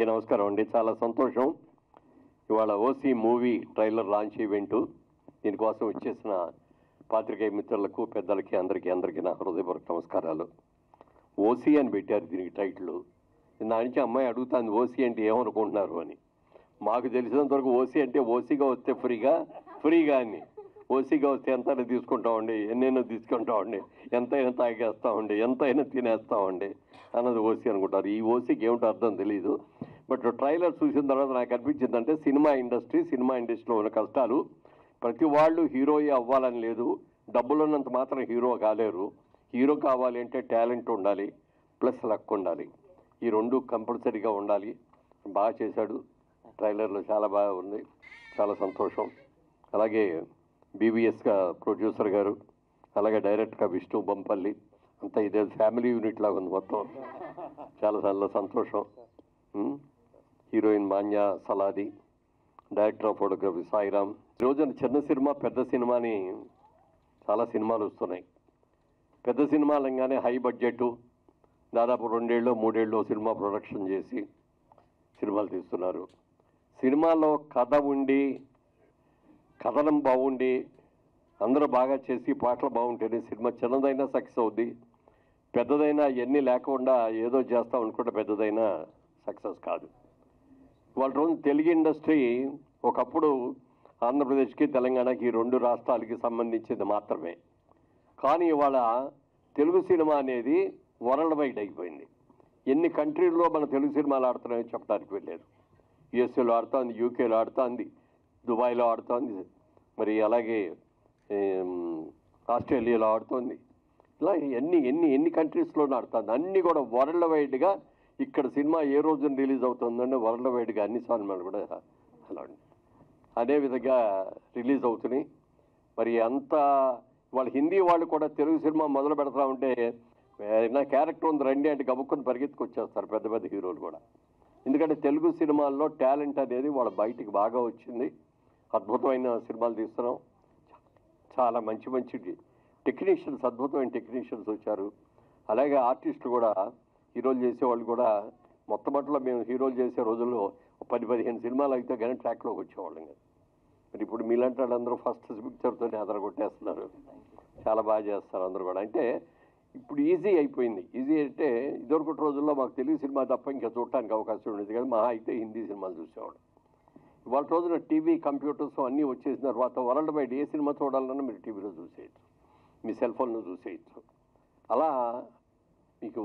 అందరికీ నమస్కారం అండి. చాలా సంతోషం. ఇవాళ OC movie trailer launch event దీనికోసం వచ్చేసిన పాత్రికేయ మిత్రులకు, పెద్దలకి, అందరికీ నా హృదయపూర్వక నమస్కారాలు. ఓసీ అని పెట్టారు దీనికి టైటిల్. నా నుంచి అమ్మాయి అడుగుతాంది ఓసీ అంటే ఏమనుకుంటున్నారు అని. మాకు తెలిసినంతవరకు ఓసీ అంటే ఓసీగా వస్తే ఫ్రీగా అని. ఓసీగా వస్తే ఎంతైనా తీసుకుంటామండి, ఎన్నైనా తీసుకుంటామండి, ఎంతైనా తాగేస్తామండి, ఎంతైనా తినేస్తామండి అన్నది ఓసీ అనుకుంటారు. ఈ ఓసీకి ఏమిటో అర్థం తెలియదు. బట్ ట్రైలర్ చూసిన తర్వాత నాకు అనిపించిందంటే సినిమా ఇండస్ట్రీలో ఉన్న కష్టాలు. ప్రతి వాళ్ళు హీరోయే అవ్వాలని లేదు, డబ్బులున్నంత మాత్రం హీరో కాలేరు. హీరో కావాలి అంటే టాలెంట్ ఉండాలి, ప్లస్ లక్ ఉండాలి. ఈ రెండు కంపల్సరీగా ఉండాలి. బాగా చేశాడు. ట్రైలర్లో చాలా బాగా ఉంది, చాలా సంతోషం. అలాగే బీబీఎస్గా ప్రొడ్యూసర్ గారు, అలాగే డైరెక్టర్గా విష్ణు బొంపల్లి, అంతా ఇదే ఫ్యామిలీ యూనిట్ లాగా ఉంది మొత్తం. చాలా సంతోషం. Heroine Manya Saladi, director of photography Sairam. ఈరోజున చిన్న సినిమా పెద్ద సినిమా అని చాలా సినిమాలు వస్తున్నాయి. పెద్ద సినిమాలు అనగానే హై బడ్జెట్, దాదాపు 2 ఏళ్ళు 3 ఏళ్ళు సినిమా ప్రొడక్షన్ చేసి సినిమాలు తీస్తున్నారు. సినిమాలో కథ ఉండి, కథనం బాగుండి, అందరూ బాగా చేసి పాటలు బాగుంటేనే సినిమా చిన్నదైనా సక్సెస్ అవుద్ది. పెద్దదైనా ఎన్ని లేకుండా ఏదో చేస్తాం అనుకుంటే పెద్దదైనా సక్సెస్ కాదు. వాళ్ళ రోజు తెలుగు ఇండస్ట్రీ ఒకప్పుడు ఆంధ్రప్రదేశ్కి తెలంగాణకి 2 రాష్ట్రాలకి సంబంధించింది మాత్రమే. కానీ ఇవాళ తెలుగు సినిమా అనేది వరల్డ్ వైడ్ అయిపోయింది. ఎన్ని కంట్రీల్లో మన తెలుగు సినిమాలు ఆడుతున్నాయో చెప్పడానికి వెళ్ళలేదు. యుఎస్ఏలో ఆడుతోంది, యూకేలో ఆడుతోంది, దుబాయ్లో ఆడుతోంది, మరి అలాగే ఆస్ట్రేలియాలో ఆడుతోంది. ఇలా ఎన్ని కంట్రీస్లోనూ ఆడుతుంది. అన్నీ కూడా వరల్డ్ వైడ్గా ఇక్కడ సినిమా ఏ రోజున రిలీజ్ అవుతుందంటే వరల్డ్ వైడ్గా అన్ని సినిమాలు కూడా అలా అదేవిధంగా రిలీజ్ అవుతున్నాయి. మరి అంత వాళ్ళ హిందీ వాళ్ళు కూడా తెలుగు సినిమా మొదలు పెడతా ఉంటే నా క్యారెక్టర్ ఉంది రండి అంటే గబుక్కుని పరిగెత్తుకొచ్చేస్తారు పెద్ద హీరోలు కూడా. ఎందుకంటే తెలుగు సినిమాల్లో టాలెంట్ అనేది వాళ్ళ బయటికి బాగా వచ్చింది. అద్భుతమైన సినిమాలు తీస్తున్నాం. చాలా మంచి టెక్నీషియన్స్, అద్భుతమైన టెక్నీషియన్స్ వచ్చారు. అలాగే ఆర్టిస్టులు కూడా, హీరోలు చేసేవాళ్ళు కూడా మొట్టమొదటిలో మేము హీరోలు చేసే రోజుల్లో 10-15 సినిమాలు అయితే కానీ ట్రాక్లోకి వచ్చేవాళ్ళం కదా. మరి ఇప్పుడు మీలాంటి వాళ్ళందరూ ఫస్ట్ పిక్చర్తోనే అదరగొట్టేస్తున్నారు. చాలా బాగా చేస్తారు అందరూ కూడా. అంటే ఇప్పుడు ఈజీ అయిపోయింది. ఈజీ అంటే ఇదివరకటి రోజుల్లో మాకు తెలుగు సినిమా తప్ప ఇంకా చూడటానికి అవకాశం ఉండేది కదా. మహా అయితే హిందీ సినిమాలు చూసేవాడు. ఇవాళ రోజున టీవీ, కంప్యూటర్స్ అన్నీ వచ్చేసిన తర్వాత వరల్డ్ వైడ్ ఏ సినిమా చూడాలన్నా మీరు టీవీలో చూసేయచ్చు, మీ సెల్ ఫోన్లో చూసేయచ్చు. అలా మీకు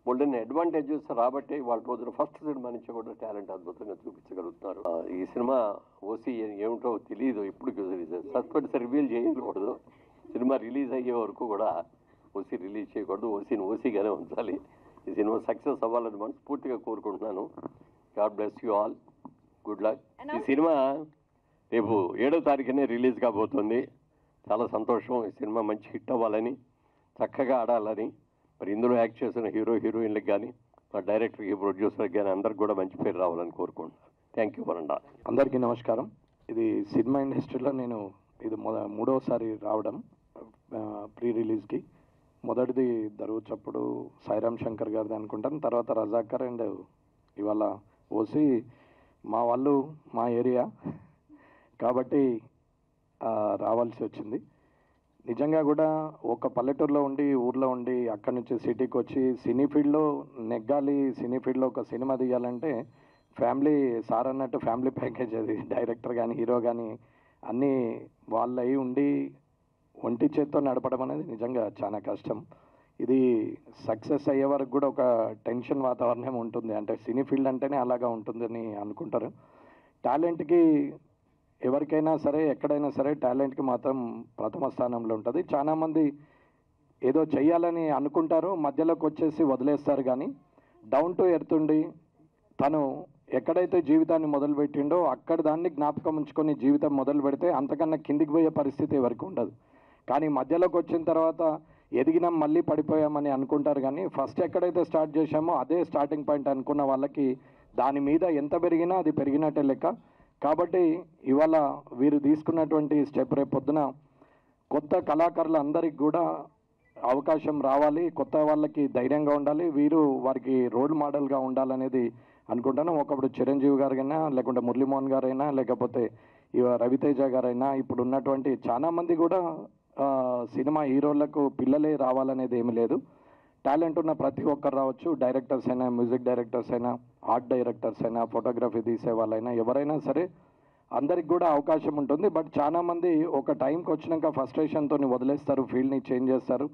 గోల్డెన్ అడ్వాంటేజెస్ రాబట్టే వాళ్ళ రోజున ఫస్ట్ సినిమా నుంచి కూడా టాలెంట్ అద్భుతంగా చూపించగలుగుతున్నారు. ఈ సినిమా ఓసీ ఏమిటో తెలియదు, ఇప్పుడు సస్పెన్స్ రివీల్ చేయకూడదు. సినిమా రిలీజ్ అయ్యే వరకు కూడా ఓసీ రిలీజ్ చేయకూడదు. ఓసీని ఓసీగానే ఉంచాలి. ఈ సినిమా సక్సెస్ అవ్వాలని మనస్ఫూర్తిగా కోరుకుంటున్నాను. God bless you all, good luck. ఈ సినిమా రేపు 7వ తారీఖునే రిలీజ్ కాబోతుంది. చాలా సంతోషం. ఈ సినిమా మంచి హిట్ అవ్వాలని, చక్కగా ఆడాలని, మరి ఇందులో యాక్ట్ చేసిన హీరోయిన్లకు కానీ, మా డైరెక్టర్కి, ప్రొడ్యూసర్కి కానీ అందరికి కూడా మంచి పేరు రావాలని కోరుకుంటున్నాను. థ్యాంక్ యూ వరండా. అందరికీ నమస్కారం. ఇది సినిమా ఇండస్ట్రీలో నేను ఇది 3వసారి రావడం ప్రీ రిలీజ్కి. మొదటిది దరువుచప్పుడు సాయిరామ్ శంకర్ గారిది అనుకుంటాను, తర్వాత రజాకర్, అండ్ ఇవాళ ఓసీ. మా వాళ్ళు మా ఏరియా కాబట్టి రావాల్సి వచ్చింది. నిజంగా కూడా ఒక పల్లెటూరులో ఉండి, ఊర్లో ఉండి, అక్కడి నుంచి సిటీకి వచ్చి సినీ ఫీల్డ్లో నెగ్గాలి, సినీ ఫీల్డ్లో ఒక సినిమా తీయాలంటే ఫ్యామిలీ సార్ అన్నట్టు ఫ్యామిలీ ప్యాకేజ్. అది డైరెక్టర్ కానీ హీరో కానీ అన్నీ వాళ్ళు అయి ఉండి ఒంటి చేత్తో నడపడం అనేది నిజంగా చాలా కష్టం. ఇది సక్సెస్ అయ్యే వరకు కూడా ఒక టెన్షన్ వాతావరణం ఉంటుంది. అంటే సినీ ఫీల్డ్ అంటేనే అలాగా ఉంటుందని అనుకుంటారు. టాలెంట్కి ఎవరికైనా సరే, ఎక్కడైనా సరే టాలెంట్కి మాత్రం ప్రథమ స్థానంలో ఉంటుంది. చాలామంది ఏదో చెయ్యాలని అనుకుంటారు, మధ్యలోకి వచ్చేసి వదిలేస్తారు. కానీ డౌన్ టు ఎర్త్ ఉండి తను ఎక్కడైతే జీవితాన్ని మొదలుపెట్టిండో అక్కడ దాన్ని జ్ఞాపకం ఉంచుకొని జీవితం మొదలు పెడితే అంతకన్నా కిందికి పోయే పరిస్థితి ఎవరికి ఉండదు. కానీ మధ్యలోకి వచ్చిన తర్వాత ఎదిగినాం మళ్ళీ పడిపోయామని అనుకుంటారు. కానీ ఫస్ట్ ఎక్కడైతే స్టార్ట్ చేశామో అదే స్టార్టింగ్ పాయింట్ అనుకున్న వాళ్ళకి దాని మీద ఎంత పెరిగినా అది పెరిగినట్టే లెక్క. కాబట్టి ఇవాళ వీరు తీసుకున్నటువంటి స్టెప్ రేపు పొద్దున కొత్త కళాకారులందరికీ కూడా అవకాశం రావాలి, కొత్త వాళ్ళకి ధైర్యంగా ఉండాలి, వీరు వారికి రోల్ మోడల్గా ఉండాలనేది అనుకుంటాను. ఒకప్పుడు చిరంజీవి గారైనా, లేకుంటే మురళీమోహన్ గారైనా, లేకపోతే రవితేజ గారైనా, ఇప్పుడు ఉన్నటువంటి చాలా మంది కూడా సినిమా హీరోలకు పిల్లలే రావాలనేది ఏమీ లేదు. టాలెంట్ ఉన్న ప్రతి ఒక్కరు రావచ్చు. డైరెక్టర్స్ అయినా, మ్యూజిక్ డైరెక్టర్స్ అయినా, ఆర్ట్ డైరెక్టర్స్ అయినా, ఫోటోగ్రఫీ తీసే వాళ్ళైనా, ఎవరైనా సరే అందరికి కూడా అవకాశం ఉంటుంది. బట్ చాలా మంది ఒక టైంకి వచ్చినాక ఫ్రస్ట్రేషన్తో వదిలేస్తారు, ఫీల్డ్ని చేంజ్ చేస్తారు.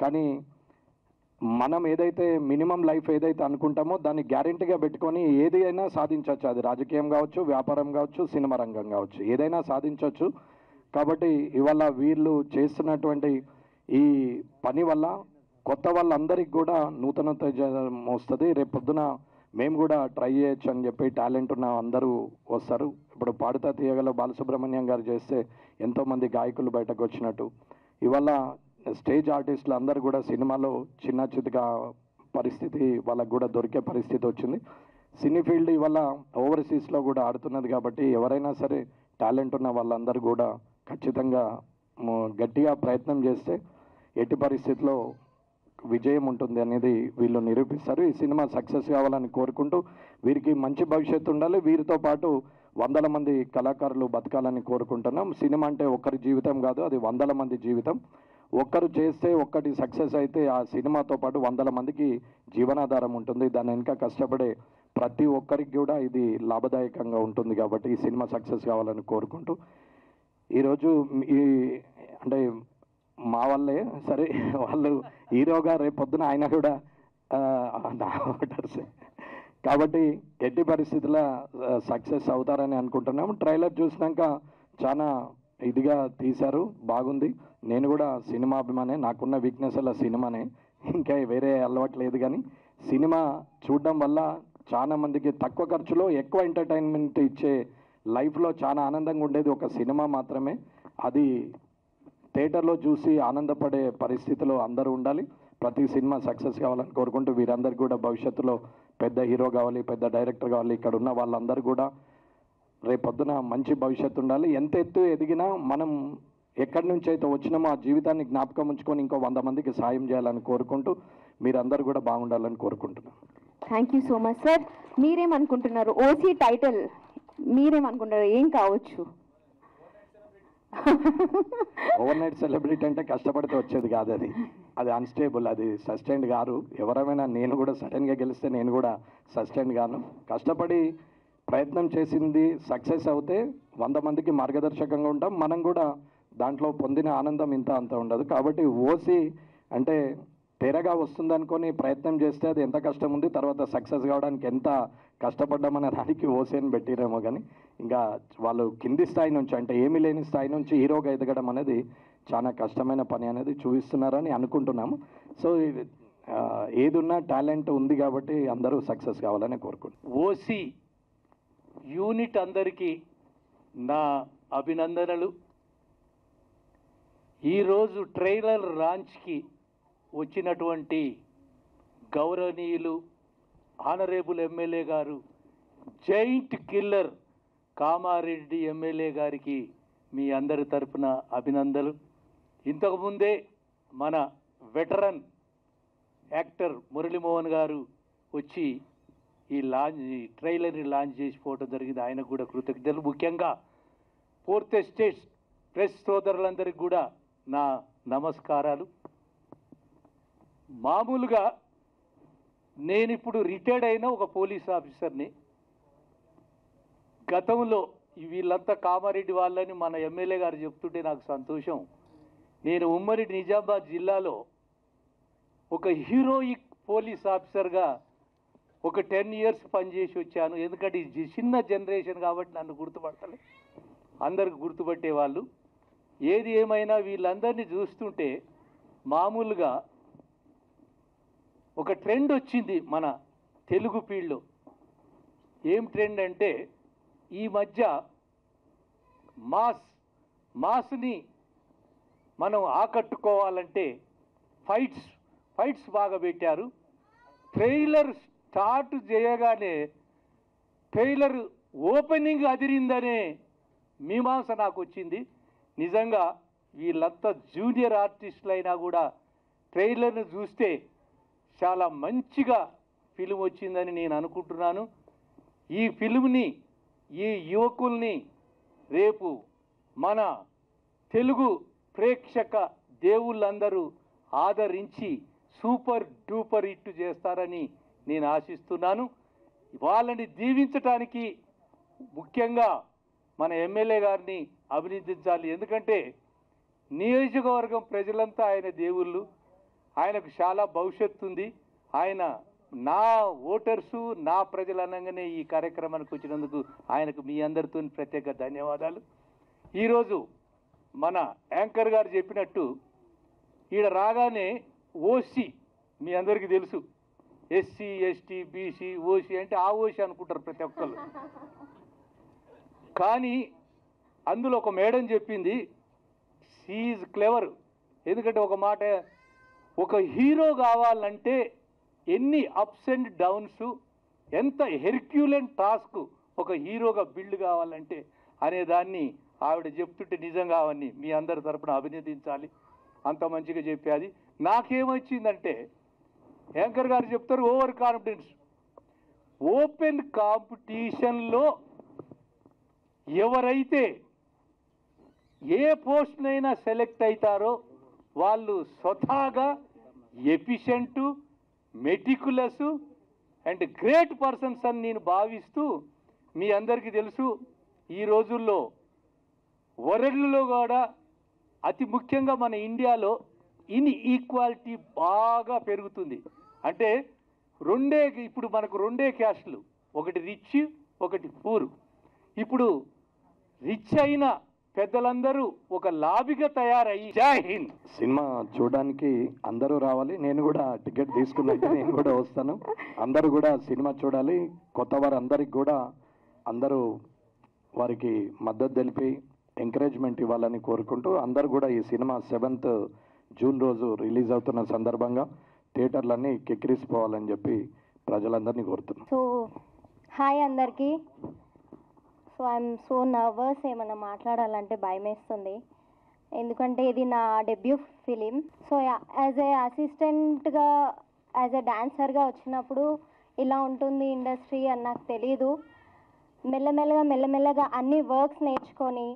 కానీ మనం ఏదైతే మినిమం లైఫ్ ఏదైతే అనుకుంటామో దాన్ని గ్యారెంటీగా పెట్టుకొని ఏది అయినా సాధించవచ్చు. అది రాజకీయం కావచ్చు, వ్యాపారం కావచ్చు, సినిమా రంగం కావచ్చు, ఏదైనా సాధించవచ్చు. కాబట్టి ఇవాళ వీళ్ళు చేస్తున్నటువంటి ఈ పని వల్ల కొత్త వాళ్ళందరికీ కూడా నూతనోత్తేజం వస్తుంది. రేపు పొద్దున మేము కూడా ట్రై చేయొచ్చు అని చెప్పి టాలెంట్ ఉన్న అందరూ వస్తారు. ఇప్పుడు పాడుతా తీయగల బాలసుబ్రహ్మణ్యం గారు చేస్తే ఎంతోమంది గాయకులు బయటకు వచ్చినట్టు ఇవాళ స్టేజ్ ఆర్టిస్టులు అందరూ కూడా సినిమాలో చిన్న చితక పరిస్థితి వాళ్ళకు కూడా దొరికే పరిస్థితి వచ్చింది. సినీ ఫీల్డ్ ఇవాళ ఓవర్సీస్లో కూడా ఆడుతున్నది. కాబట్టి ఎవరైనా సరే టాలెంట్ ఉన్న వాళ్ళందరూ కూడా ఖచ్చితంగా గట్టిగా ప్రయత్నం చేస్తే ఎట్టి పరిస్థితిలో విజయం ఉంటుంది అనేది వీళ్ళు నిరూపిస్తారు. ఈ సినిమా సక్సెస్ కావాలని కోరుకుంటూ వీరికి మంచి భవిష్యత్తు ఉండాలి. వీరితో పాటు 100 మంది కళాకారులు బతకాలని కోరుకుంటున్నాం. సినిమా అంటే ఒక్కరి జీవితం కాదు, అది 100 మంది జీవితం. ఒక్కరు చేస్తే ఒక్కటి సక్సెస్ అయితే ఆ సినిమాతో పాటు 100 మందికి జీవనాధారం ఉంటుంది. దాని వెనుక కష్టపడే ప్రతి ఒక్కరికి కూడా ఇది లాభదాయకంగా ఉంటుంది. కాబట్టి ఈ సినిమా సక్సెస్ కావాలని కోరుకుంటూ ఈరోజు ఈ అంటే మా వాళ్ళే సరే, వాళ్ళు హీరోగా రేపు పొద్దున ఆయన కూడా ఓటర్స్ కాబట్టి ఎట్టి పరిస్థితుల్లో సక్సెస్ అవుతారని అనుకుంటున్నాము. ట్రైలర్ చూసినాక చాలా ఇదిగా తీశారు, బాగుంది. నేను కూడా సినిమా అభిమానే, నాకున్న వీక్నెస్ అలా సినిమానే, ఇంకా వేరే అలవాటు లేదు. కానీ సినిమా చూడడం వల్ల చాలా మందికి తక్కువ ఖర్చులో ఎక్కువ ఎంటర్టైన్మెంట్ ఇచ్చే లైఫ్లో చాలా ఆనందంగా ఉండేది ఒక సినిమా మాత్రమే. అది థియేటర్లో చూసి ఆనందపడే పరిస్థితిలో అందరూ ఉండాలి. ప్రతి సినిమా సక్సెస్ కావాలని కోరుకుంటూ వీరందరికీ కూడా భవిష్యత్తులో పెద్ద హీరో కావాలి, పెద్ద డైరెక్టర్ కావాలి. ఇక్కడ ఉన్న వాళ్ళందరూ కూడా రేపొద్దున మంచి భవిష్యత్తు ఉండాలి. ఎంత ఎత్తు ఎదిగినా మనం ఎక్కడి నుంచి అయితే వచ్చినామో ఆ జీవితాన్ని జ్ఞాపకం ఉంచుకొని ఇంకో 100 మందికి సాయం చేయాలని కోరుకుంటూ మీరందరూ కూడా బాగుండాలని కోరుకుంటున్నాను. Thank you so much sir. మీరేమనుకుంటున్నారు? ఓసీ టైటిల్ మీరేమనుకుంటారు, ఏం కావచ్చు? ఓవర్ నైట్ సెలబ్రిటీ అంటే కష్టపడితే వచ్చేది కాదు, అది అన్స్టేబుల్, అది సస్టైన్డ్ కాదు. ఎవరైనా నేను కూడా సడన్గా గెలిస్తే నేను కూడా సస్టైన్ గాను. కష్టపడి ప్రయత్నం చేసింది సక్సెస్ అవుతే 100 మందికి మార్గదర్శకంగా ఉంటాం. మనం కూడా దాంట్లో పొందిన ఆనందం ఇంత అంత ఉండదు. కాబట్టి ఓసీ అంటే తెరగా వస్తుందనుకొని ప్రయత్నం చేస్తే అది ఎంత కష్టం ఉంది, తర్వాత సక్సెస్ కావడానికి ఎంత కష్టపడ్డామనే దానికి ఓసీని పెట్టిరేమో. కానీ ఇంకా వాళ్ళు కింది స్థాయి నుంచి అంటే ఏమీ లేని స్థాయి నుంచి హీరోగా ఎదగడం అనేది చాలా కష్టమైన పని అనేది చూపిస్తున్నారని అనుకుంటున్నాము. సో ఏదున్నా టాలెంట్ ఉంది కాబట్టి అందరూ సక్సెస్ కావాలని కోరుకుంటున్నాం. ఓసీ యూనిట్ అందరికీ నా అభినందనలు. ఈరోజు ట్రైలర్ లాంచ్కి వచ్చినటువంటి గౌరవనీయులు ఆనరేబుల్ ఎమ్మెల్యే గారు, జైంట్ కిల్లర్ కామారెడ్డి ఎమ్మెల్యే గారికి మీ అందరి తరపున అభినందనలు. ఇంతకుముందే మన వెటరన్ యాక్టర్ మురళీమోహన్ గారు వచ్చి ఈ ట్రైలర్ని లాంచ్ చేసిపోవడం జరిగింది. ఆయనకు కూడా కృతజ్ఞతలు. ముఖ్యంగా 4th ఎస్టేట్ ప్రెస్ సోదరులందరికీ కూడా నా నమస్కారాలు. మామూలుగా నేను ఇప్పుడు రిటైర్డ్ అయిన ఒక పోలీస్ ఆఫీసర్ని. గతంలో వీళ్ళంతా కామారెడ్డి వాళ్ళని మన ఎమ్మెల్యే గారు చెప్తుంటే నాకు సంతోషం. నేను ఉమ్మడి నిజామాబాద్ జిల్లాలో ఒక హీరోయిక్ పోలీస్ ఆఫీసర్గా ఒక 10 years పనిచేసి వచ్చాను. ఎందుకంటే ఇది చిన్న జనరేషన్ కాబట్టి నన్ను గుర్తుపడతలే, అందరికి గుర్తుపట్టేవాళ్ళు. ఏది ఏమైనా వీళ్ళందరినీ చూస్తుంటే మామూలుగా ఒక ట్రెండ్ వచ్చింది మన తెలుగు ఫీల్డ్లో. ఏం ట్రెండ్ అంటే ఈ మధ్య మాస్ని మనం ఆకట్టుకోవాలంటే ఫైట్స్ బాగా పెట్టారు. ట్రైలర్ స్టార్ట్ చేయగానే ట్రైలర్ ఓపెనింగ్ అదిరిందనే మీమాంస నాకు వచ్చింది. నిజంగా వీళ్ళంతా జూనియర్ ఆర్టిస్టులు అయినా కూడా ట్రైలర్ను చూస్తే చాలా మంచిగా ఫిలిం వచ్చిందని నేను అనుకుంటున్నాను. ఈ ఫిల్మ్ని, ఈ యువకుల్ని రేపు మన తెలుగు ప్రేక్షక దేవుళ్ళందరూ ఆదరించి సూపర్ డూపర్ హిట్ చేస్తారని నేను ఆశిస్తున్నాను. వాళ్ళని దీవించటానికి ముఖ్యంగా మన ఎమ్మెల్యే గారిని అభినందించాలి. ఎందుకంటే నియోజకవర్గం ప్రజలంతా ఆయన దేవుళ్ళు, ఆయనకు చాలా భవిష్యత్తు ఉంది. ఆయన నా ఓటర్సు, నా ప్రజలు అనగానే ఈ కార్యక్రమానికి వచ్చినందుకు ఆయనకు మీ అందరితో ప్రత్యేక ధన్యవాదాలు. ఈరోజు మన యాంకర్ గారు చెప్పినట్టు ఈడ రాగానే ఓసీ మీ అందరికీ తెలుసు, ఎస్సీ ఎస్టీ బీసీ ఓసీ అంటే ఆ ఓసీ అనుకుంటారు ప్రతి ఒక్కళ్ళు. కానీ అందులో ఒక మేడం చెప్పింది, షీఈజ్ క్లెవర్. ఎందుకంటే ఒక మాట, ఒక హీరో కావాలంటే ఎన్ని అప్స్ అండ్ డౌన్స్, ఎంత హెర్క్యులెన్ టాస్క్ ఒక హీరోగా బిల్డ్ కావాలంటే అనేదాన్ని ఆవిడ చెప్తుంటే నిజంగా అవన్నీ మీ అందరి తరపున అభినందించాలి. అంత మంచిగా చెప్పేది. నాకేమొచ్చిందంటే యాంకర్ గారు చెప్తారు ఓవర్ కాన్ఫిడెన్స్. ఓపెన్ కాంపిటీషన్లో ఎవరైతే ఏ పోస్ట్నైనా సెలెక్ట్ అవుతారో వాళ్ళు స్వతహాగా ఎఫిషియెంటు, మెటికులస్ అండ్ గ్రేట్ పర్సన్స్ అని నేను భావిస్తూ, మీ అందరికీ తెలుసు ఈ రోజుల్లో వరల్డ్లో కూడా అతి ముఖ్యంగా మన ఇండియాలో ఇన్ఈక్వాలిటీ బాగా పెరుగుతుంది. అంటే ఇప్పుడు మనకు రెండే క్యాస్ట్లు, ఒకటి రిచ్, ఒకటి పూర్. ఇప్పుడు రిచ్ అయిన పెద్దలందరూ ఒక లాబిగా తయారయ్యి, జై హింద్. సినిమా చూడడానికి అందరూ రావాలి. నేను కూడా టికెట్ తీసుకున్నట్టు నేను కూడా వస్తాను. అందరూ కూడా సినిమా చూడాలి. కొత్త వారు అందరికి కూడా అందరూ వారికి మద్దతు తెలిపి ఎంకరేజ్మెంట్ ఇవ్వాలని కోరుకుంటూ, అందరూ కూడా ఈ సినిమా 7th జూన్ రోజు రిలీజ్ అవుతున్న సందర్భంగా థియేటర్లన్నీ కిక్కిరిసిపోవాలని చెప్పి ప్రజలందరినీ కోరుతున్నాం. సో హాయ్ అందరికీ. సో ఐఎమ్ సో నర్వస్, ఏమన్నా మాట్లాడాలంటే భయం వేస్తుంది. ఎందుకంటే ఇది నా debut film. So as a అసిస్టెంట్గా, యాజ్ ఏ డాన్సర్గా వచ్చినప్పుడు ఇలా ఉంటుంది ఇండస్ట్రీ అని నాకు తెలీదు. మెల్లమెల్లగా అన్ని వర్క్స్ నేర్చుకొని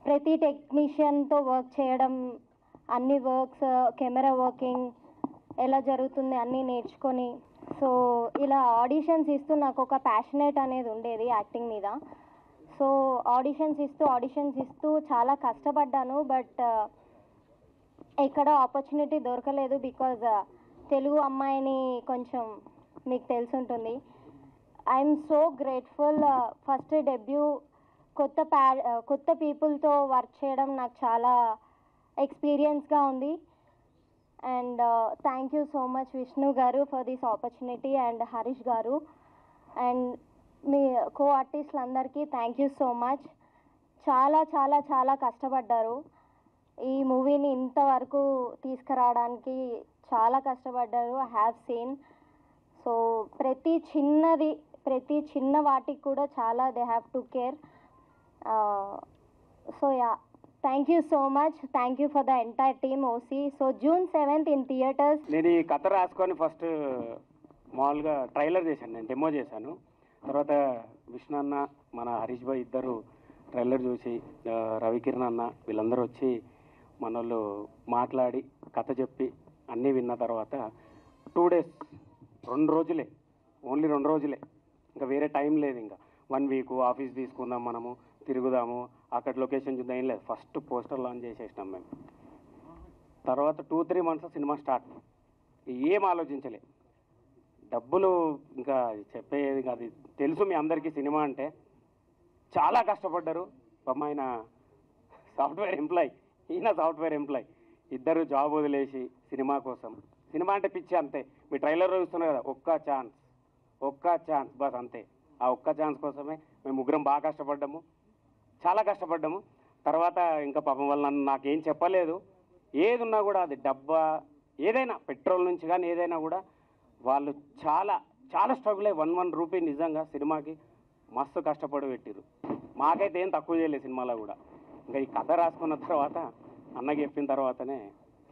ప్రతి టెక్నీషియన్తో వర్క్ చేయడం, అన్ని వర్క్స్, కెమెరా వర్కింగ్ ఎలా జరుగుతుంది అన్నీ నేర్చుకొని, సో ఇలా ఆడిషన్స్ ఇస్తూ నాకు ఒక ప్యాషనేట్ అనేది ఉండేది యాక్టింగ్ మీద. సో ఆడిషన్స్ ఇస్తూ చాలా కష్టపడ్డాను. బట్ ఎక్కడ ఆపర్చునిటీ దొరకలేదు. బికాజ్ తెలుగు అమ్మాయిని కొంచెం మీకు తెలుసుంటుంది. I'm so grateful. First debut కొత్త పీపుల్తో వర్క్ చేయడం నాకు చాలా ఎక్స్పీరియన్స్గా ఉంది. And thank you so much Vishnu గారు for this opportunity, and Harish గారు అండ్ మీ కో ఆర్టిస్టులందరికీ థ్యాంక్ యూ సో మచ్. చాలా చాలా చాలా కష్టపడ్డారు. ఈ మూవీని ఇంతవరకు తీసుకురావడానికి చాలా కష్టపడ్డారు. I have seen. సో ప్రతి చిన్న వాటికి కూడా చాలా they have to care. So yeah, thank you so much. Thank you for the entire team OC. So June 7th in theatres. నేను ఈ కథ రాసుకొని ఫస్ట్ మామూలుగా ట్రైలర్ చేశాను, నేను డెమో చేశాను. తర్వాత విష్ణు అన్న, మన హరీష్ భాయ్ ఇద్దరు ట్రైలర్ చూసి, రవికిరణ్ అన్న వీళ్ళందరూ వచ్చి మన వాళ్ళు మాట్లాడి కథ చెప్పి అన్నీ విన్న తర్వాత 2 days, 2 రోజులే, ఓన్లీ 2 రోజులే, ఇంకా వేరే టైం లేదు. ఇంకా 1 week ఆఫీస్ తీసుకుందాం, మనము తిరుగుదాము, అక్కడ లొకేషన్ చూద్దాం, ఏం లేదు. ఫస్ట్ పోస్టర్ లాంచ్ చేసేసినాం మేము. తర్వాత 2-3 months సినిమా స్టార్ట్. ఏం ఆలోచించలే. డబ్బులు ఇంకా చెప్పేది కాదు, తెలుసు మీ అందరికీ. సినిమా అంటే చాలా కష్టపడ్డారు. ఆయన సాఫ్ట్వేర్ ఎంప్లాయ్, ఈయన సాఫ్ట్వేర్ ఎంప్లాయ్. ఇద్దరు జాబ్ వదిలేసి సినిమా కోసం. సినిమా అంటే పిచ్చి అంతే. మీ ట్రైలర్ చూస్తున్నారు కదా, ఒక్క ఛాన్స్ బస్ అంతే. ఆ ఒక్క ఛాన్స్ కోసమే మేము ముగ్గురం బాగా కష్టపడ్డాము, చాలా కష్టపడ్డాము. తర్వాత ఇంకా పాపం వల్ల నాకేం చెప్పలేదు. ఏది ఉన్నా కూడా, అది డబ్బా ఏదైనా, పెట్రోల్ నుంచి కానీ ఏదైనా కూడా వాళ్ళు చాలా చాలా స్ట్రగుల్ అయ్యి 1 రూపీ నిజంగా సినిమాకి మస్తు కష్టపడి పెట్టిరు. మాకైతే ఏం తక్కువ చేయలేదు సినిమాలో కూడా. ఇంకా ఈ కథ రాసుకున్న తర్వాత అన్నకి చెప్పిన తర్వాతనే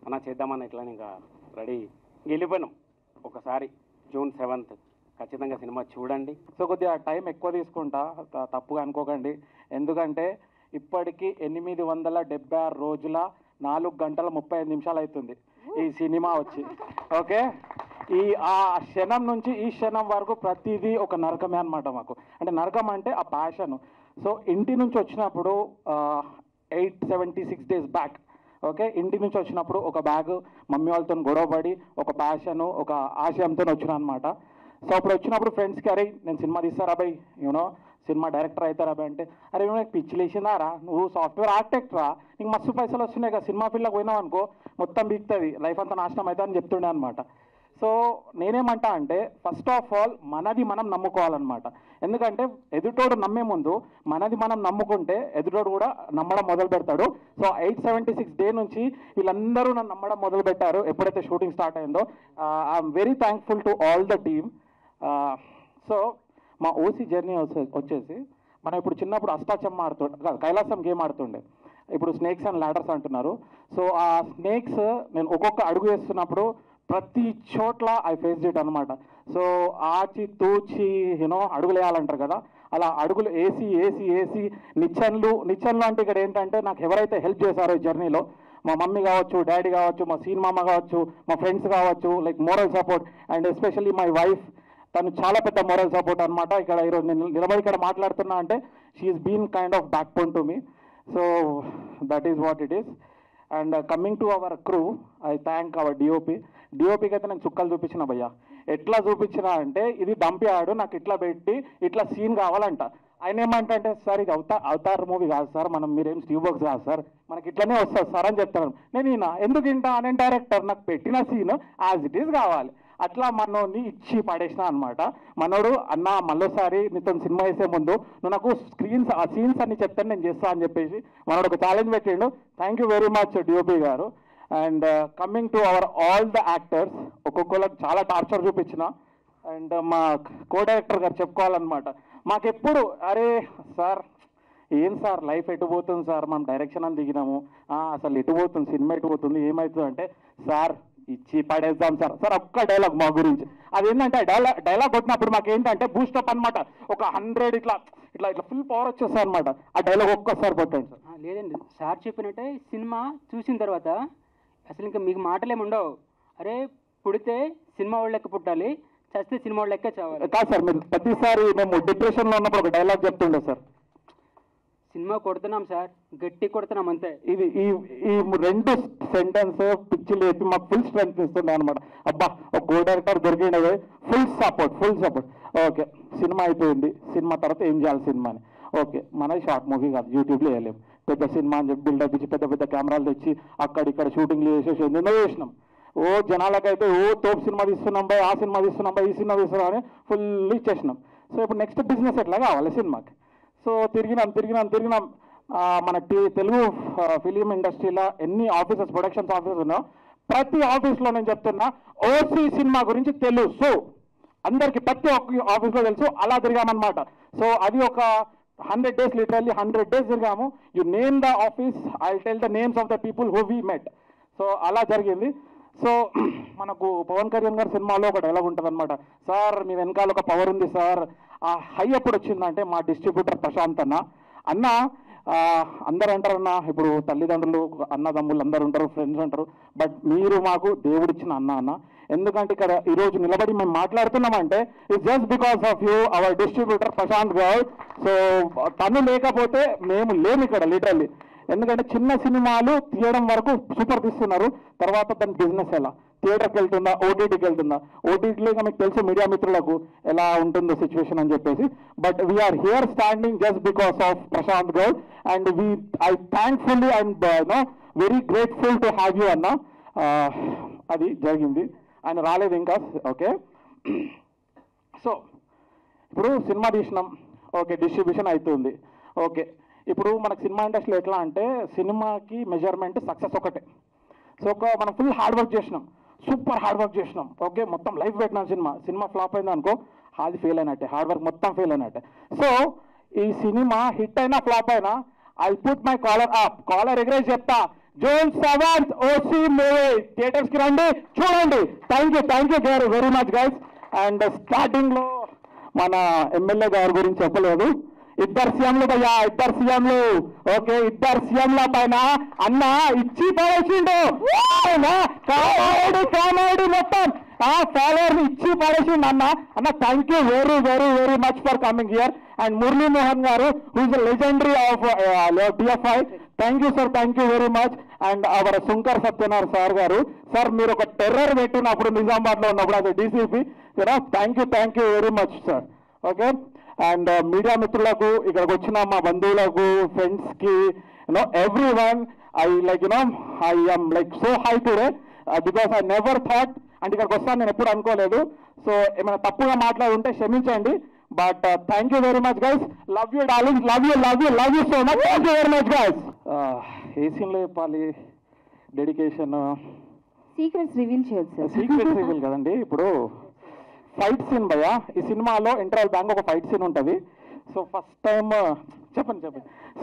అన్న చేద్దామన్న ఇట్లా ఇంకా రెడీ వెళ్ళిపోయినాం ఒకసారి. June 7th ఖచ్చితంగా సినిమా చూడండి. సో కొద్దిగా టైం ఎక్కువ తీసుకుంటా, తప్పుగా అనుకోకండి. ఎందుకంటే ఇప్పటికీ 876 రోజుల 4 గంటల 35 నిమిషాలు అవుతుంది ఈ సినిమా వచ్చి. ఓకే, ఆ క్షణం నుంచి ఈ క్షణం వరకు ప్రతిదీ ఒక నరకమే అనమాట మాకు. అంటే నరకం అంటే ఆ ప్యాషన్. సో ఇంటి నుంచి వచ్చినప్పుడు 876 days బ్యాక్, ఓకే, ఇంటి నుంచి వచ్చినప్పుడు ఒక బ్యాగ్ మమ్మీ వాళ్ళతో గొడవపడి ఒక ప్యాషను ఒక ఆశయంతో వచ్చిన అనమాట. సో అప్పుడు వచ్చినప్పుడు ఫ్రెండ్స్కి, అరే నేను సినిమా తీస్తారా అబ్బాయి, యూనో సినిమా డైరెక్టర్ అవుతారా అబ్బాయి అంటే, అరే నాకు పిచ్చి లేచిందారా, నువ్వు సాఫ్ట్వేర్ ఆర్కిటెక్టరా, నీకు మస్తు పైసలు వస్తున్నాయి కదా, సినిమా ఫీల్డ్కి పోయినావు అనుకో మొత్తం బీక్తుంది, లైఫ్ అంతా నాశనం అవుతుంది అని చెప్తుండే అనమాట. సో నేనేమంటా అంటే ఫస్ట్ ఆఫ్ ఆల్ మనది మనం నమ్ముకోవాలన్నమాట. ఎందుకంటే ఎదుటోడు నమ్మే ముందు మనది మనం నమ్ముకుంటే ఎదుటోడు కూడా నమ్మడం మొదలు పెడతాడు. సో 876 day నుంచి వీళ్ళందరూ నన్ను నమ్మడం మొదలు పెట్టారు ఎప్పుడైతే షూటింగ్ స్టార్ట్ అయిందో. I'm very thankful to all the team. So మా ఓసీ జర్నీ వచ్చేసి మనం ఇప్పుడు చిన్నప్పుడు అష్టాచమ్మ ఆడుతుండే, కైలాసం గేమ్ ఆడుతుండే, ఇప్పుడు స్నేక్స్ అండ్ ల్యాడర్స్ అంటున్నారు. సో ఆ స్నేక్స్ నేను ఒక్కొక్క అడుగు వేస్తున్నప్పుడు ప్రతి చోట్ల ఐ ఫేస్ ఇట్ అనమాట. సో ఆచి తూచి యూనో అడుగులు వేయాలంటారు కదా, అలా అడుగులు వేసి నిచ్చెన్లు అంటే ఇక్కడ ఏంటంటే నాకు ఎవరైతే హెల్ప్ చేశారో ఈ జర్నీలో, మా మమ్మీ కావచ్చు, డాడీ కావచ్చు, మా సీన్ మామ కావచ్చు, మా ఫ్రెండ్స్ కావచ్చు, like moral support and especially my wife, తను చాలా పెద్ద మోరల్ సపోర్ట్ అనమాట. ఇక్కడ ఈరోజు నేను నిలబడి ఇక్కడ మాట్లాడుతున్నా అంటే she's been kind of backbone to me. So that is what it is. And coming to our crew, I thank our డిఓపికి అయితే నేను చుక్కలు చూపించిన భయ్యా. ఎట్లా చూపించిన అంటే ఇది డంపియాడు, నాకు ఇట్లా పెట్టి ఇట్లా సీన్ కావాలంట. ఆయన ఏమంటే సార్ ఇది అవతార్ మూవీ కాదు సార్, మీరేం స్టీవ్ బాక్స్ కాదు సార్, మనకి ఇట్లనే వస్తుంది సార్ అని చెప్తాను. నేను ఎందుకు ఇంటా నేను డైరెక్టర్, నాకు పెట్టిన సీన్ యాజ్ ఇట్ ఈస్ కావాలి. అట్లా మనోడిని ఇచ్చి పడేసిన అనమాట. మనోడు అన్న మళ్ళీసారి నీతో సినిమా వేసే ముందు నువ్వు నాకు ఆ సీన్స్ అన్ని చెప్తాను నేను చేస్తా అని చెప్పేసి మనోడు ఒక ఛాలెంజ్ పెట్టిండు. Thank you very much DOP గారు. And coming to our all the actors, ఒక్కొక్కరికి చాలా టార్చర్ చూపించిన. అండ్ మా కో డైరెక్టర్ గారు చెప్పుకోవాలన్నమాట, మాకెప్పుడు అరే సార్ ఏం సార్ లైఫ్ ఎటు పోతుంది సార్, మనం డైరెక్షన్ అని దిగినాము, అసలు ఎటు పోతుంది సినిమా ఎటు పోతుంది ఏమవుతుంది అంటే, సార్ ఇచ్చి పడేద్దాం సార్. సార్ ఒక్క డైలాగ్ మా గురించి, అదేంటంటే డైలాగ్ కొట్టినప్పుడు మాకేంటంటే బూస్టప్ అనమాట, ఒక 100 ఇట్లా ఇట్లా ఇట్లా ఫుల్ పవర్ వచ్చేస్తాయి అనమాట. ఆ డైలాగ్ ఒక్కసారి కొట్టండి సార్. లేదండి, సార్ చెప్పినట్టే సినిమా చూసిన తర్వాత అసలు ఇంకా మీకు మాటలేమి ఉండవు. అరే పుడితే సినిమా వాళ్ళ లెక్క పుట్టాలి, చస్తే సినిమా వాళ్ళ లెక్క చావాలి. కాదు సార్, మీరు ప్రతిసారి మేము డిప్రెషన్లో ఉన్నప్పుడు ఒక డైలాగ్ చెప్తుండే సార్, సినిమా కొడుతున్నాం సార్, గట్టి కొడుతున్నాం అంతే. ఇది ఈ 2 సెంటెన్స్ పిచ్చి లేపి మాకు ఫుల్ స్ట్రెంత్ ఇస్తుండే అనమాట. అబ్బా ఒక కో డైరెక్టర్ దొరికినదే, ఫుల్ సపోర్ట్. ఓకే సినిమా అయిపోయింది, సినిమా తర్వాత ఏం చేయాలి సినిమా అని. ఓకే మనది షార్ట్ మూవీ కాదు, యూట్యూబ్లో వేయలేము, పెద్ద సినిమా అని చెప్పి బిల్డప్ ఇచ్చి పెద్ద కెమెరాలు తెచ్చి అక్కడిక్కడ షూటింగ్లు చేసేసి ఎన్నో చేసినాం. జనాలకైతే తోపు సినిమా తీస్తున్నాం బై, ఆ సినిమా తీస్తున్నాం బై, ఈ సినిమా తీస్తున్నాం అని ఫుల్ ఇచ్చేసినాం. సో ఇప్పుడు నెక్స్ట్ బిజినెస్ ఎట్లా కావాలి సినిమాకి. సో తిరిగినాం. మన తెలుగు ఫిలిం ఇండస్ట్రీలో ఎన్ని ఆఫీసెస్, ప్రొడక్షన్స్ ఆఫీసెస్ ఉన్నాయో ప్రతి ఆఫీస్లో నేను చెప్తున్నా ఓసీ సినిమా గురించి తెలుసు అందరికి, ప్రతి ఒక్క ఆఫీస్లో తెలుసు. అలా తిరిగామన్నమాట. సో అది ఒక 100 days, లిటరల్లీ 100 days తిరిగాము. You name the office, I tell the names of the people who we met. So అలా జరిగింది. సో మనకు పవన్ కళ్యాణ్ గారి సినిమాలో ఒక డైలాగ్ ఉంటుంది అనమాట, సార్ మీ వెనకాల ఒక పవర్ ఉంది సార్. ఆ హై ఎప్పుడు వచ్చిందంటే మా డిస్ట్రిబ్యూటర్ ప్రశాంత్ అన్న అందరు అంటారన్న, ఇప్పుడు తల్లిదండ్రులు అన్నదమ్ములు అందరు ఉంటారు, ఫ్రెండ్స్ అంటారు, బట్ మీరు మాకు దేవుడిచ్చిన అన్న. ఎందుకంటే ఇక్కడ ఈరోజు నిలబడి మేము మాట్లాడుతున్నామంటే it's just because of you, our distributor Prashant Goud. So తను లేకపోతే మేము లేము ఇక్కడ లిటరల్లీ. ఎందుకంటే చిన్న సినిమాలు తీయడం వరకు సూపర్ తీస్తున్నారు, తర్వాత దాని బిజినెస్ ఎలా, థియేటర్కి వెళ్తుందా, ఓటీటీకి వెళ్తుందా, ఓటీటీలో మీకు తెలుసు మీడియా మిత్రులకు ఎలా ఉంటుందో సిచ్యువేషన్ అని చెప్పేసి. But we're here standing just because of Prashant Goud. And I thankfully and very grateful to have you అన్న. అది జరిగింది, ఆయన రాలేదు ఇంకా. ఓకే సో ఇప్పుడు సినిమా తీసినాం, ఓకే డిస్ట్రిబ్యూషన్ అవుతుంది. ఓకే ఇప్పుడు మనకు సినిమా ఇండస్ట్రీలో ఎట్లా అంటే సినిమాకి మెజర్మెంట్ సక్సెస్ ఒకటే. సో మనం ఫుల్ హార్డ్ వర్క్ చేసినాం, సూపర్ హార్డ్ వర్క్ చేసినాం, ఓకే మొత్తం లైఫ్ పెట్టినాం. సినిమా ఫ్లాప్ అయింది అనుకో, అది ఫెయిల్ అయినట్టే, హార్డ్ వర్క్ మొత్తం ఫెయిల్ అయినట్టే. సో ఈ సినిమా హిట్ అయినా ఫ్లాప్ అయినా ఐ పుట్ మై కాలర్ ఎగరేసి చెప్తా, జూన్ 7th ఓసీ మూవీ థియేటర్స్కి రండి, చూడండి. Thank you very much guys. And స్టార్టింగ్లో మన ఎమ్మెల్యే గారి గురించి చెప్పలేదు. ఇద్దరు సీఎంలు భయ్యా, ఇద్దరు సీఎంలు. ఓకే, ఇద్దరు సీఎంల పైన అన్న ఇచ్చి పడేసిండు. కామెడీ మొత్తం ఫాలోవర్ని ఇచ్చి పడేసిండు అన్న. Thank you very very very much for coming here. And Murali Mohan గారు who is legendary of DFI, thank you sir, thank you very much. And our Shankar Satyanarayana sir గారు, సార్ మీరు ఒక టెర్రర్ పెట్టినప్పుడు నిజామాబాద్లో ఉన్నప్పుడు అది DCP, thank you very much sir. Okay, and media మిత్రులకు, ఇక్కడికి వచ్చిన మా బంధువులకు, ఫ్రెండ్స్కి, everyone, I am so high today because I never thought, అంటే ఇక్కడికి వస్తాను నేను ఎప్పుడు అనుకోలేదు. సో ఏమైనా తప్పుగా మాట్లాడుంటే క్షమించండి. But thank you very much guys. Love you darling, love you so much. Thank you very much guys. ఏ సీన్లో చెప్పాలి డెడికేషన్? సీక్రెట్స్ రివీల్ చేయొచ్చు సార్. సీక్రెట్స్ రివీల్ కదండి. ఇప్పుడు ఫైట్ సీన్ భయ్యా, ఈ సినిమాలో ఇంటర్వల్ బ్యాంక్ ఒక ఫైట్ సీన్ ఉంటుంది. సో ఫస్ట్ టైం చెప్పండి.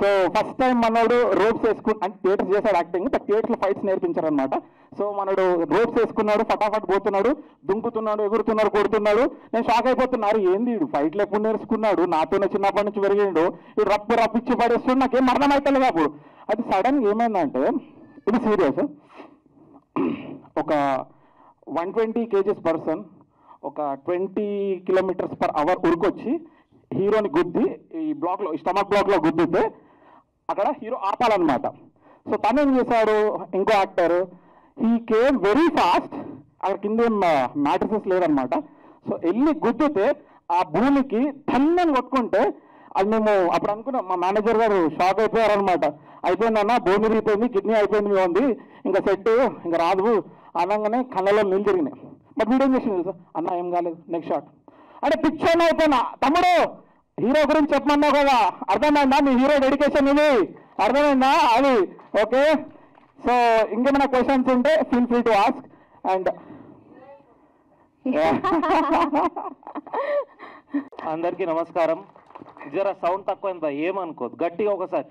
సో ఫస్ట్ టైం మనోడు రోప్స్ అంటే థియేటర్స్ చేశాడు యాక్టింగ్, బట్ థియేటర్లో ఫైట్స్ నేర్పించారు అనమాట. సో మనోడు రోప్స్ వేసుకున్నాడు, ఫటాఫట్ పోతున్నాడు, దుంకుతున్నాడు, ఎగురుతున్నాడు, కొడుతున్నాడు. నేను షాక్ అయిపోతున్నారు, ఏంది వీడు ఫైట్లు ఎప్పుడు నేర్చుకున్నాడు, నాతోనే చిన్నప్పటి నుంచి పెరిగిండు, వీడు రప్పిచ్చి పడేస్తున్నాడు, నాకేం అర్థం అవుతలేదు అప్పుడు. అది సడన్గా ఏమైందంటే, ఇది సీరియస్, ఒక 120 kgs పర్సన్ ఒక 20 km/h ఉరికొచ్చి హీరోని గుద్ది ఈ బ్లాక్లో, స్టమక్ బ్లాక్లో గుద్దితే అక్కడ హీరో ఆపాలన్నమాట. సో తను ఏం చేశాడు, ఇంకో actor, he came very fast, అక్కడ కింద ఏం మ్యాట్రిసెస్ లేదనమాట. సో వెళ్ళి గుద్దితే ఆ భూమికి ధన్నని కొట్టుకుంటే, అది మేము అప్పుడు అనుకున్నాం, మా మేనేజర్ గారు షాక్ అయిపోయారనమాట. అయిపోయిందన్న, బోన్ విరిగిపోయింది, కిడ్నీ అయిపోయింది, ఉంది ఇంకా సెట్, ఇంకా రాదు అనగానే కళ్ళలో నీళ్ళు తిరిగినాయి. బట్ వీడియో ఏం చేసింది సార్, అన్న ఏం కాలేదు, నెక్స్ట్ షాట్ అంటే పిక్చర్ అయిపోయినా. తమ్ముడు హీరో గురించి చెప్పమన్నావు కదా, అర్థమైందా మీ హీరో డెడికేషన్ ఇది, అర్థమైందా అది? ఓకే, సో ఇంకేమైనా క్వశ్చన్స్ ఉంటే feel free to ask. And అందరికీ నమస్కారం. జర సౌండ్ తక్కువైందా ఏమనుకోదు, గట్టిగా ఒకసారి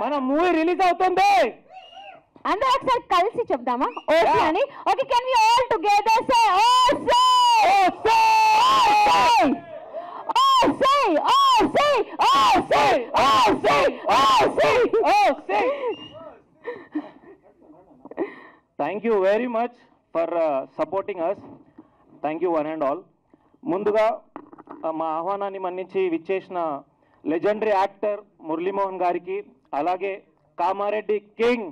మన మూవీ రిలీజ్ అవుతుంది, అందరూ ఒకసారి కలిసి చెప్దామా ఓసీ అని? Okay, can we all together say OC OC OC OC OC OC OC. Thank you very much for supporting us. Thank you one and all. ముందుగా మా ఆహ్వానాన్ని మన్నించి విచ్చేసిన లెజెండరీ యాక్టర్ మురళీమోహన్ గారికి, అలాగే కామారెడ్డి కింగ్,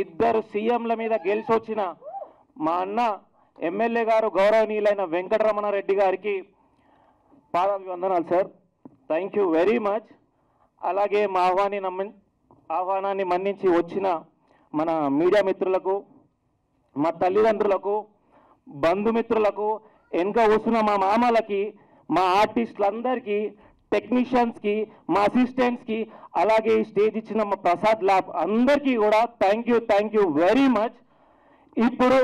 ఇద్దరు సీఎంల మీద గెలిచి వచ్చిన మా అన్న ఎమ్మెల్యే గారు గౌరవనీయులైన వెంకటరమణారెడ్డి గారికి పాదాభివందనాలు sir. Thank you very much. అలాగే మా ఆహ్వానాన్ని మన్నించి వచ్చిన మన మీడియా మిత్రులకు, మా తల్లిదండ్రులకు, బంధుమిత్రులకు, వెనుక కూర్చున్న మా మామలకి, మా ఆర్టిస్టులందరికీ, టెక్నీషియన్స్కి, మా అసిస్టెంట్స్కి, అలాగే ఈ స్టేజ్ ఇచ్చిన మా ప్రసాద్ ల్యాబ్ అందరికీ కూడా థ్యాంక్ యూ వెరీ మచ్. ఇప్పుడు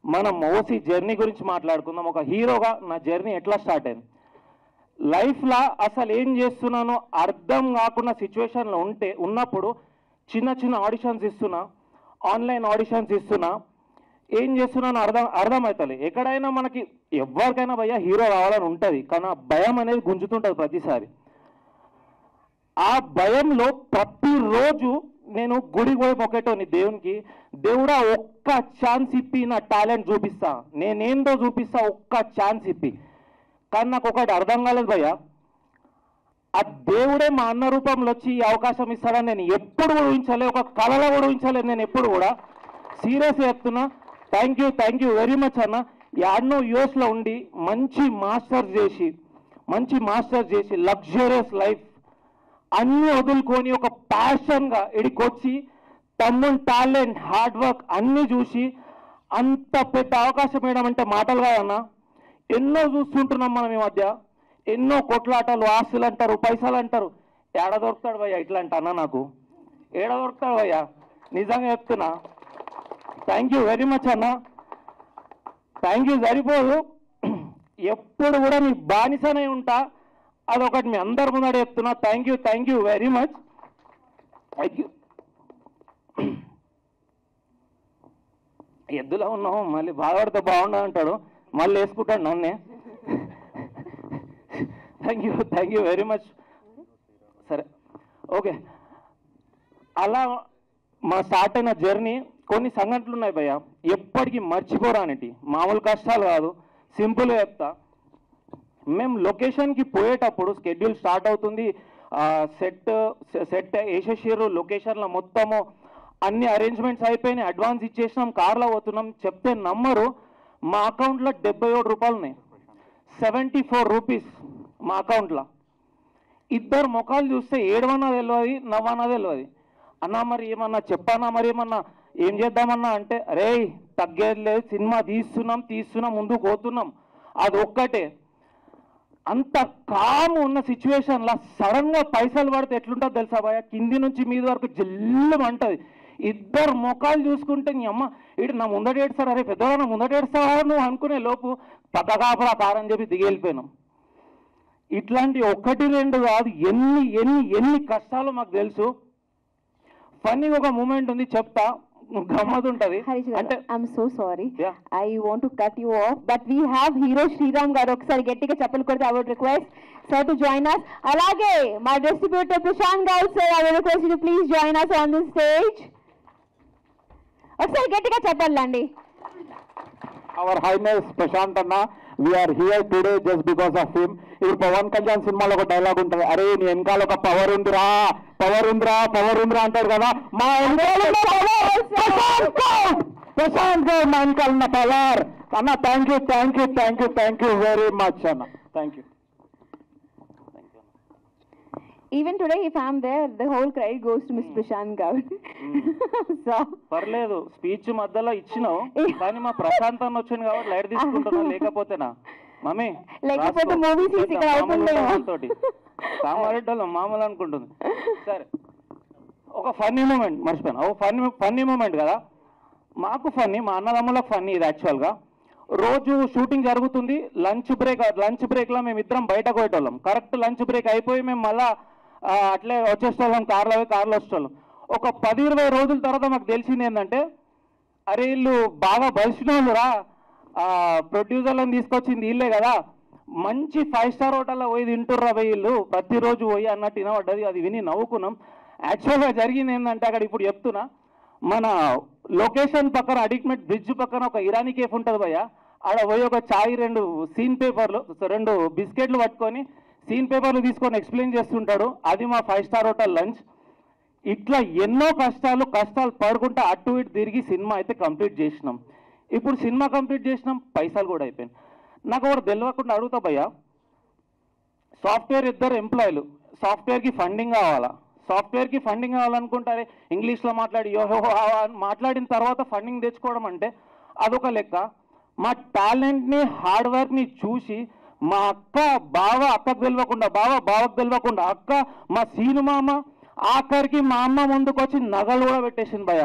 మనం ఓసీ జర్నీ గురించి మాట్లాడుకుందాం. ఒక హీరోగా నా జర్నీ ఎట్లా స్టార్ట్ అయింది, లైఫ్లో అసలు ఏం చేస్తున్నానో అర్థం కాకుండా సిచ్యువేషన్లో ఉన్నప్పుడు చిన్న ఆడిషన్స్ ఇస్తున్నా, ఆన్లైన్ ఆడిషన్స్ ఇస్తున్నా, ఏం చేస్తున్నానో అర్థమవుతుంది. ఎక్కడైనా మనకి ఎవరికైనా భయ్యా హీరో రావాలని ఉంటుంది, కానీ ఆ భయం అనేది గుంజుతుంటుంది ప్రతిసారి. ఆ భయంలో ప్రతిరోజు నేను గుడికి పోయి మొక్కేటోని దేవునికి, దేవుడా ఒక్క ఛాన్స్ ఇప్పి నా టాలెంట్ చూపిస్తా, నేనేందో చూపిస్తా, ఒక్క ఛాన్స్ ఇప్పి. కానీ నాకు ఒకటి అర్థం కాలేదు భయ్యా, ఆ దేవుడే మా అన్న రూపంలో వచ్చి ఈ అవకాశం ఇస్తాడని నేను ఎప్పుడు కూడా ఊహించలే, ఒక కళలో కూడా ఊహించలేదు నేను ఎప్పుడు కూడా. సీరియస్గా చెప్తున్నా, థ్యాంక్ యూ వెరీ మచ్ అన్న. యాడ్నో యూఎస్లో ఉండి మంచి మాస్టర్స్ చేసి లగ్జరియస్ లైఫ్ అన్నీ వదులుకొని ఒక ప్యాషన్గా ఇక్కడికి వచ్చి తమ్ముని టాలెంట్, హార్డ్ వర్క్ అన్నీ చూసి అంత పెద్ద అవకాశం వేయడం అంటే మాటలు కాదన్నా. ఎన్నో చూస్తుంటున్నాం మనం ఈ మధ్య, ఎన్నో కొట్లాటలు, ఆస్తులు అంటారు, పైసలు అంటారు. ఏడ దొరుకుతాడు భయ్యా ఇట్లాంటి అన్న, నాకు ఏడ దొరుకుతాడు భయ్యా, నిజంగా చెప్తున్నా. థ్యాంక్ యూ వెరీ మచ్ అన్న. థ్యాంక్ యూ సరిపోదు, ఎప్పుడు కూడా మీ బానిసనే ఉంటా, అదొకటి మీ అందరి ముందర చెప్తున్నా. Thank you very much. Thank you. ఎద్దులో ఉన్నాము, మళ్ళీ బాధపడితే బాగుండదు అంటాడు, మళ్ళీ వేసుకుంటాడు నన్నే. Thank you very much. సరే, ఓకే. అలా మా స్టార్ట్ అయిన జర్నీ కొన్ని సంఘటనలు ఉన్నాయి భయ్య, ఎప్పటికీ మర్చిపోరానిటి. మామూలు కష్టాలు కాదు, సింపుల్గా చెప్తా. మేము లొకేషన్కి పోయేటప్పుడు షెడ్యూల్ స్టార్ట్ అవుతుంది, సెట్ వేసేసారు, లొకేషన్లో మొత్తము అన్ని అరేంజ్మెంట్స్ అయిపోయినాయి, అడ్వాన్స్ ఇచ్చేసినాం, కార్లో పోతున్నాం. చెప్తే నమ్మరు, మా అకౌంట్లో 77 రూపాయలు ఉన్నాయి, 74 రూపీస్ మా అకౌంట్లో. ఇద్దరు ముఖాలు చూస్తే ఏడవన్నా తెలియదు, నవ్వన్నా తెలియదు. అన్నా మరి ఏమన్నా చెప్పానా, మరి ఏమన్నా ఏం చేద్దామన్నా అంటే, అరే తగ్గేది లేదు, సినిమా తీస్తున్నాం ముందుకు పోతున్నాం, అది ఒక్కటే. అంత కాము ఉన్న సిచ్యువేషన్లో సడన్గా పైసలు పడితే ఎట్లుంటుందో తెలుసా భయ, కింది నుంచి మీది వరకు జల్లుమంటుంది. ఇద్దరు ముఖాలు చూసుకుంటే నీ అమ్మ ఇటు నా ముందట ఏడుస్తారు, అరే పెద్దవాడు నా ముందట ఏడుస్తావా నువ్వు అనుకునే లోపు పక్కకాపరా కారని చెప్పి దిగెళ్ళిపోయినాం. ఇట్లాంటి 1-2 కాదు, ఎన్ని కష్టాలు మాకు తెలుసు. ఫన్నీ ఒక మూమెంట్ ఉంది, చెప్తా, గమ్మత్ ఉంటది. అంటే I'm so sorry, Yeah. I want to cut you off, but we have hero Sriram garu. ఒకసారి గట్టిగా చెప్పలు కొడితే I would request sir to join us. అలాగే మా distributor Prashant Goud sir, I will request you to please join us on this stage. ఒకసారి గట్టిగా చెప్పాలండి. Our highness Prashant అన్న, we're here today just because of him. ఇప్పుడు పవన్ కళ్యాణ్ సినిమాలో ఒక డైలాగ్ ఉంటుంది, అరే నీ వెనకాల ఒక పవర్ ఉందిరా అంటారు కదా. మా ప్రశాంత్ మా వెనకాల ఉన్న పవర్ అన్న. థ్యాంక్ యూ వెరీ మచ్ అన్న, thank you. Even today, if I'm there, the whole credit goes to Mr. Prashant Gaud. So, పర్లేదు, స్పీచ్ మధ్యలో ఇచ్చినావు కానీ మా ప్రశాంత్ అన్న వచ్చింది కాబట్టి లైట్ తీసుకుంటున్నా, లేకపోతేనా మమ్మీ లేకపోతే మూవీస్ ఇక్కడ అవుతుందేమో. కామారెడ్డిలో మామూలు అనుకుంటుంది. సరే, ఒక ఫన్నీ మూమెంట్ మర్చిపోయాను. ఫన్నీ మూమెంట్ కదా, మాకు ఫన్నీ, మా అన్నదమ్ములకు ఫన్నీ ఇది. యాక్చువల్గా రోజు షూటింగ్ జరుగుతుంది, లంచ్ బ్రేక్లో మేము ఇద్దరం బయటకు పోయేటోళ్ళం. కరెక్ట్ లంచ్ బ్రేక్ అయిపోయి మేము మళ్ళా అట్లే వచ్చేసేవాళ్ళం, కార్లో వచ్చేవాళ్ళం. ఒక 10-20 రోజుల తర్వాత మాకు తెలిసింది ఏంటంటే, అరే వీళ్ళు బాగా బలిసిన వాళ్ళురా, ప్రొడ్యూసర్లను తీసుకొచ్చింది వీళ్ళే కదా, మంచి 5 స్టార్ హోటల్లో పోయి తింటుర్రా వీళ్ళు ప్రతిరోజు పోయి అన్నట్టు వినబడ్డది. అది విని నవ్వుకున్నాం. యాక్చువల్గా జరిగింది ఏంటంటే, అక్కడ ఇప్పుడు చెప్తున్నా, మన లొకేషన్ పక్కన అడిక్మెట్ బ్రిడ్జ్ పక్కన ఒక ఇరానీ కేఫ్ ఉంటుంది భయ్య, ఆడ పోయి ఒక చాయ్ 2 సీన్ పేపర్లు 2 బిస్కెట్లు పట్టుకొని సీన్ పేపర్లు తీసుకొని ఎక్స్ప్లెయిన్ చేస్తుంటాడు. అది మా 5 స్టార్ హోటల్ లంచ్. ఇట్లా ఎన్నో కష్టాలు పడుకుంటా అటు ఇటు తిరిగి సినిమా అయితే కంప్లీట్ చేసినాం. ఇప్పుడు సినిమా కంప్లీట్ చేసినాం, పైసలు కూడా అయిపోయింది. నాకు ఒకటి తెలియకుండా అడుగుతా భయ్య, సాఫ్ట్వేర్ ఇద్దరు ఎంప్లాయీలు, సాఫ్ట్వేర్కి ఫండింగ్ కావాలనుకుంటారే, ఇంగ్లీష్లో మాట్లాడి యోహో మాట్లాడిన తర్వాత ఫండింగ్ తెచ్చుకోవడం అంటే అదొక లెక్క. మా టాలెంట్ని హార్డ్ వర్క్ని చూసి మా అక్కకు తెలియకుండా, బావకు తెలియకుండా అక్క, మా సీను మామ, ఆఖరికి మా అమ్మ ముందుకు వచ్చి నగలు కూడా పెట్టేసింది భయ్య.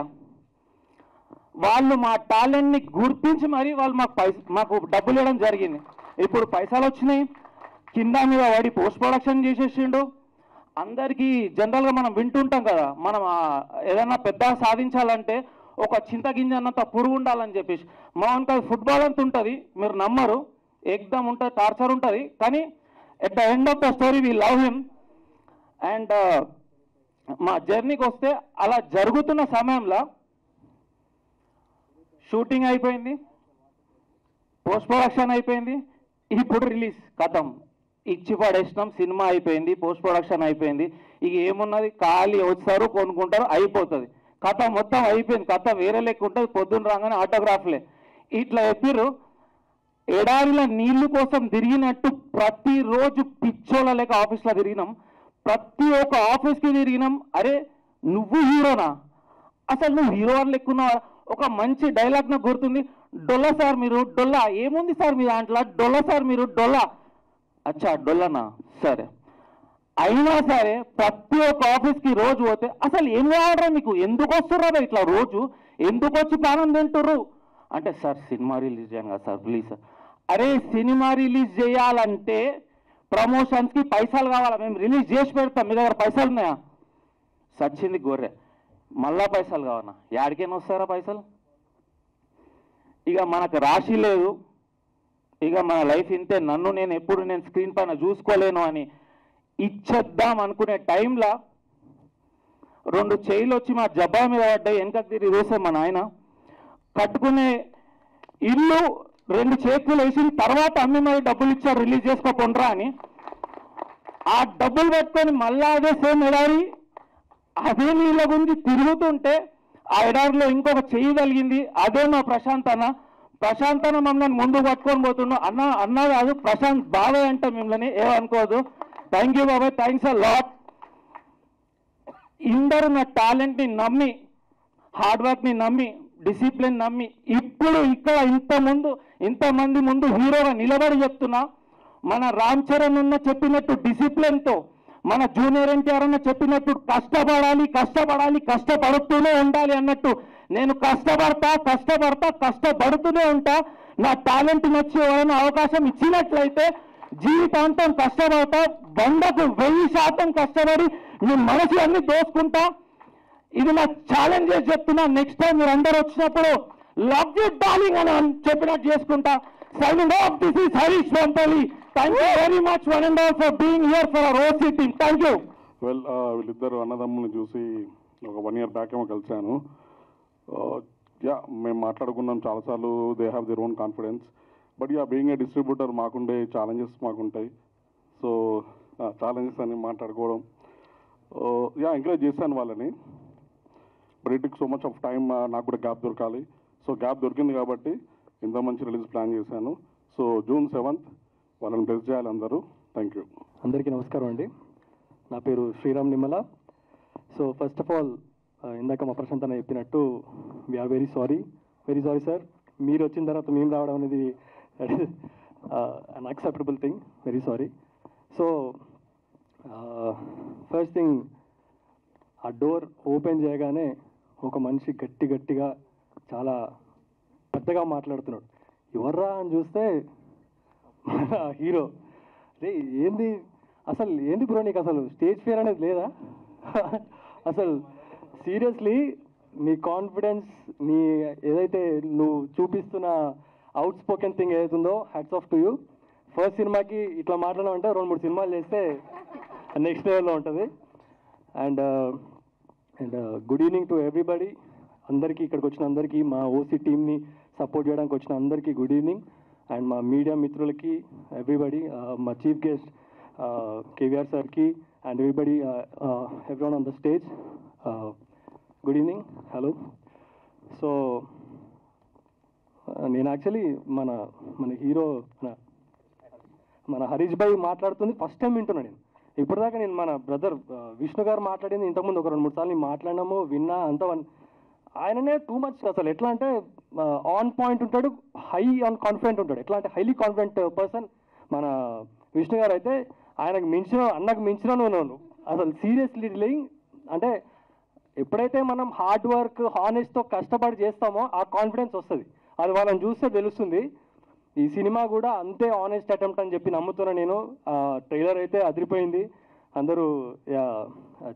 వాళ్ళు మా టాలెంట్ని గుర్తించి మరీ వాళ్ళు మాకు డబ్బులు ఇవ్వడం జరిగింది. ఇప్పుడు పైసలు వచ్చినాయి, కింద మీద వాడి పోస్ట్ ప్రొడక్షన్ చేసేసిండు. అందరికీ జనరల్గా మనం వింటుంటాం కదా, మనం ఏదైనా పెద్ద సాధించాలంటే ఒక చింతగింజ అన్నంత పురుగు ఉండాలని చెప్పేసి. మామూలుగా ఫుట్బాల్ అంత ఉంటుంది, మీరు నమ్మరు, ఎగ్దమ్ ఉంటుంది, టార్చర్ ఉంటుంది. కానీ at the end of the story we love him. And మా జర్నీకి వస్తే అలా జరుగుతున్న సమయంలో షూటింగ్ అయిపోయింది, పోస్ట్ ప్రొడక్షన్ అయిపోయింది, ఇప్పుడు రిలీజ్ కథం ఇచ్చి పడేసినాం. సినిమా అయిపోయింది, పోస్ట్ ప్రొడక్షన్ అయిపోయింది. ఇక ఏమున్నది, ఖాళీ వస్తారు, కొనుక్కుంటారు, అయిపోతుంది. కథ మొత్తం అయిపోయింది. కథ వేరే లెక్క ఉంటుంది, పొద్దున్న రాగానే ఆటోగ్రాఫ్లే. ఇట్లా చెప్పిర్రు, ఎడారిలో నీళ్లు కోసం తిరిగినట్టు ప్రతిరోజు పిచ్చోళ్ళ లేక ఆఫీస్లో తిరిగినాం. ప్రతి ఒక్క ఆఫీస్కి తిరిగినాం. అరే నువ్వు హీరోనా, అసలు నువ్వు హీరో అని లెక్కున్నావా? ఒక మంచి డైలాగ్ నాకు గుర్తుంది, డొల్ల సార్ మీరు డొల్లా, ఏముంది సార్ మీ దాంట్లో, డొల్ల సార్ మీరు డొల్లా. అచ్చా డొల్లనా, సరే. అయినా సరే ప్రతి ఒక్క ఆఫీస్కి రోజు పోతే అసలు ఏం కావాలరా మీకు, ఎందుకు వస్తుర్రా ఇట్లా రోజు, ఎందుకు వచ్చి ప్రాణం తింటుర్రు అంటే, సార్ సినిమా రిలీజ్ చేయాలి కదా సార్, ప్లీజ్ సార్. అరే సినిమా రిలీజ్ చేయాలంటే ప్రమోషన్స్కి పైసలు కావాలా, మేము రిలీజ్ చేసి పెడతాం, మీ దగ్గర పైసలు ఉన్నాయా? సచ్చింది గొర్రె. మళ్ళా పైసలు కావన్నా, యాడికైనా వస్తారా పైసలు? ఇక మనకు రాశి లేదు, ఇక మన లైఫ్ ఇంతే, నన్ను నేను ఎప్పుడు నేను స్క్రీన్ పైన చూసుకోలేను అని ఇచ్చేద్దాం అనుకునే టైంలో 2 చైలు వచ్చి మా జబ్బా మీద పడ్డాయి. వెనకకు తిరిగి చూస్తే మా నాయన కట్టుకునే ఇల్లు 2 చేతులు వేసిన తర్వాత అమ్మి మరి డబ్బులు ఇచ్చారు, రిలీజ్ చేసుకోకుండా అని. ఆ డబ్బులు పెట్టుకొని మళ్ళా అదే సేమ్ ఎడారి, అదే నీళ్ళ గురించి తిరుగుతుంటే ఆ ఎడారిలో ఇంకొక చెయ్యి కలిగింది. అదే మా ప్రశాంత్ అన్న. ప్రశాంత్ అన్న మమ్మల్ని ముందు పట్టుకొని పోతున్నాం. అన్న కాదు, ప్రశాంత్ బాబాయ్ అంటే మిమ్మల్ని ఏమనుకోదు. థ్యాంక్ యూ బాబాయ్, థ్యాంక్స్ అ లాట్. ఇందరూ నా టాలెంట్ని నమ్మి, హార్డ్ వర్క్ని నమ్మి, డిసిప్లిన్ నమ్మి ఇప్పుడు ఇక్కడ ఇంతమంది ముందు హీరోగా నిలబడి చెప్తున్నా. మన రామ్ చరణ్ అన్న చెప్పినట్టు డిసిప్లిన్తో, మన జూనియర్ ఎన్టీఆర్ అన్న చెప్పినట్టు కష్టపడుతూనే ఉండాలి అన్నట్టు నేను కష్టపడుతూనే ఉంటా. నా టాలెంట్ నచ్చి ఎవరైనా అవకాశం ఇచ్చినట్లయితే జీవితాంతం కష్టపడతా, 100% కష్టపడి మీ మనసు అన్ని దోసుకుంటా. ఇది నా ఛాలెంజెస్ చెప్తున్నా. నెక్స్ట్ టైం మీరు అందరూ వచ్చినప్పుడు లవ్ యూ డార్లింగ్ అని చెప్పినట్టు చేసుకుంటా. Signing off, this is Harish Vampalli. Thank you very much, one and all, for being here for our OC team. Thank you. Well, వీళ్ళిద్దరు అన్నదమ్ములను చూసి ఒక 1 year బ్యాక్ ఏమో కలిశాను. మేము మాట్లాడుకున్నాం చాలాసార్లు. They have their own confidence. But being a distributor మాకుండే ఛాలెంజెస్ మాకుంటాయి. సో ఛాలెంజెస్ అని మాట్లాడుకోవడం, ఎంకరేజ్ చేశాను వాళ్ళని. But it took so much of time. నాకు కూడా గ్యాప్ దొరకాలి. సో గ్యాప్ దొరికింది కాబట్టి ఇంత మంచి రిలీజ్ ప్లాన్ చేశాను. సో June 7th వాళ్ళని ప్రెస్ చేయాలి అందరూ. Thank you. అందరికీ నమస్కారం అండి. నా పేరు Sriram Nimmala. So first of all, ఇందాక మా ప్రశాంత్ అన్న చెప్పినట్టు వీఆర్ వెరీ సారీ సార్. మీరు వచ్చిన తర్వాత మేము రావడం అనేది unacceptable thing. Very sorry. So first thing, ఆ డోర్ ఓపెన్ చేయగానే ఒక మనిషి గట్టిగా చాలా పెద్దగా మాట్లాడుతున్నాడు. ఎవర్రా అని చూస్తే మన హీరో. రే ఏంది బ్రో, నీకు అసలు స్టేజ్ ఫియర్ అనేది లేదా? అసలు సీరియస్లీ నీ కాన్ఫిడెన్స్, నీ ఏదైతే నువ్వు చూపిస్తున్న అవుట్ స్పోకెన్ థింగ్ ఏదైతుందో, hats off to you. First సినిమాకి ఇట్లా మాట్లాడమంటే 2-3 సినిమాలు చేస్తే నెక్స్ట్ లెవెల్లో ఉంటుంది. And good evening to everybody. అందరికీ, ఇక్కడికి వచ్చిన అందరికీ, మా ఓసీ టీమ్ని సపోర్ట్ చేయడానికి వచ్చిన అందరికీ గుడ్ ఈవినింగ్. అండ్ మా మీడియా మిత్రులకి, ఎవ్రీబడి, మా చీఫ్ గెస్ట్ కేవీఆర్ సార్కి, and everyone on the stage, good evening, hello. So నేను యాక్చువల్లీ మన హీరో మన హరీష్ భాయ్ మాట్లాడుతుంది ఫస్ట్ టైం వింటున్నా నేను. ఇప్పటిదాకా నేను మన బ్రదర్ విష్ణు గారు మాట్లాడింది ఇంతకుముందు ఒక 2-3 సార్లు మాట్లాడినాము, విన్నా. అంత ఆయననే టూ మచ్. అసలు ఎట్లా అంటే ఆన్ పాయింట్ ఉంటాడు, హై ఆన్ కాన్ఫిడెంట్ ఉంటాడు. ఎట్లా అంటే హైలీ కాన్ఫిడెంట్ పర్సన్ మన విష్ణు గారు. అయితే అన్నకు మించిన నువ్వు అసలు సీరియస్లీ డీలింగ్. అంటే ఎప్పుడైతే మనం హార్డ్ వర్క్, హానెస్ట్తో కష్టపడి చేస్తామో ఆ కాన్ఫిడెన్స్ వస్తుంది. అది వాళ్ళని చూస్తే తెలుస్తుంది. ఈ సినిమా కూడా అంతే ఆనెస్ట్ అటెంప్ట్ అని చెప్పి నమ్ముతున్నా నేను. ట్రైలర్ అయితే అదిరిపోయింది, అందరూ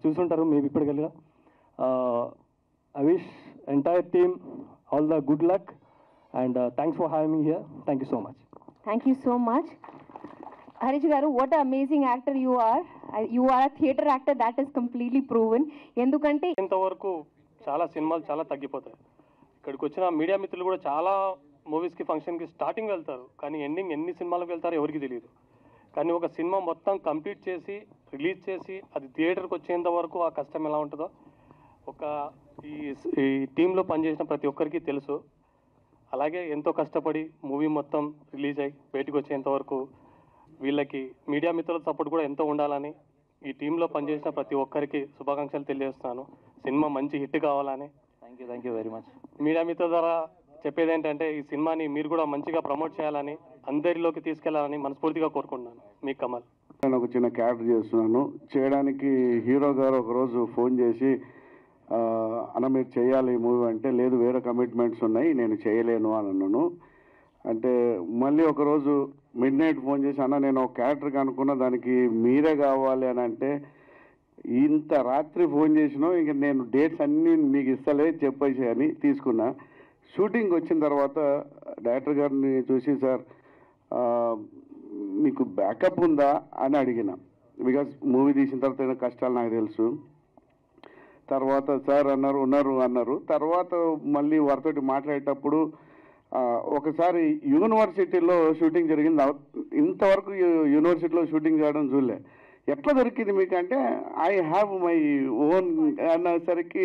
చూసుంటారు మేము ఇప్పటికెళ్ళగా. I wish entire team all the good luck, and thanks for having me here. Thank you so much. Thank you so much. Harish garu, what an amazing actor you are. You are a theatre actor, that is completely proven. ఎందుకంటే ఇంతవరకు చాలా సినిమాలు చాలా తగ్గిపోతాయి. ఇక్కడికి వచ్చిన media మిత్రులు కూడా చాలా మూవీస్కి, ఫంక్షన్కి స్టార్టింగ్ వెళ్తారు, కానీ ఎండింగ్ ఎన్ని సినిమాలకు వెళ్తారో ఎవరికి తెలియదు. కానీ ఒక సినిమా మొత్తం కంప్లీట్ చేసి రిలీజ్ చేసి అది థియేటర్కి వచ్చేంత వరకు ఆ కష్టం ఎలా ఉంటుందో ఈ టీంలో పనిచేసిన ప్రతి ఒక్కరికి తెలుసు. అలాగే ఎంతో కష్టపడి మూవీ మొత్తం రిలీజ్ అయ్యి బయటకు వచ్చేంత వరకు వీళ్ళకి మీడియా మిత్రుల సపోర్ట్ కూడా ఎంతో ఉండాలని ఈ టీంలో పనిచేసిన ప్రతి ఒక్కరికి శుభాకాంక్షలు తెలియజేస్తున్నాను. సినిమా మంచి హిట్ కావాలని. Thank you very much. Media మిత్రుల ద్వారా చెప్పేది ఏంటంటే ఈ సినిమాని మీరు కూడా మంచిగా ప్రమోట్ చేయాలని, అందరిలోకి తీసుకెళ్లాలని మనస్ఫూర్తిగా కోరుకుంటున్నాను. మీ కమల్. నేను ఒక చిన్న క్యారెక్టర్ చేస్తున్నాను. చేయడానికి హీరో గారు ఒకరోజు ఫోన్ చేసి, అన్న మీరు చేయాలి ఈ మూవీ అంటే, లేదు వేరే కమిట్మెంట్స్ ఉన్నాయి నేను చేయలేను అని అన్నాను. అంటే మళ్ళీ ఒకరోజు మిడ్ నైట్ ఫోన్ చేసి, అన్న నేను ఒక క్యారెక్టర్కి అనుకున్న దానికి మీరే కావాలి అని అంటే, ఇంత రాత్రి ఫోన్ చేసినావు, ఇంక నేను డేట్స్ అన్నీ మీకు ఇస్తలే చెప్పేసి అని తీసుకున్నా. షూటింగ్ వచ్చిన తర్వాత డైరెక్టర్ గారిని చూసి, సార్ మీకు బ్యాకప్ ఉందా అని అడిగిన. బికాస్ మూవీ తీసిన తర్వాత ఏదో కష్టాలు నాకు తెలుసు. తర్వాత సార్ ఉన్నారు. తర్వాత మళ్ళీ వారితోటి మాట్లాడేటప్పుడు ఒకసారి యూనివర్సిటీలో షూటింగ్ జరిగింది. ఇంతవరకు యూనివర్సిటీలో షూటింగ్ చేయడం చూడలే. ఎట్లా దొరికింది మీకు అంటే, ఐ హ్యావ్ మై ఓన్ అన్నసరికి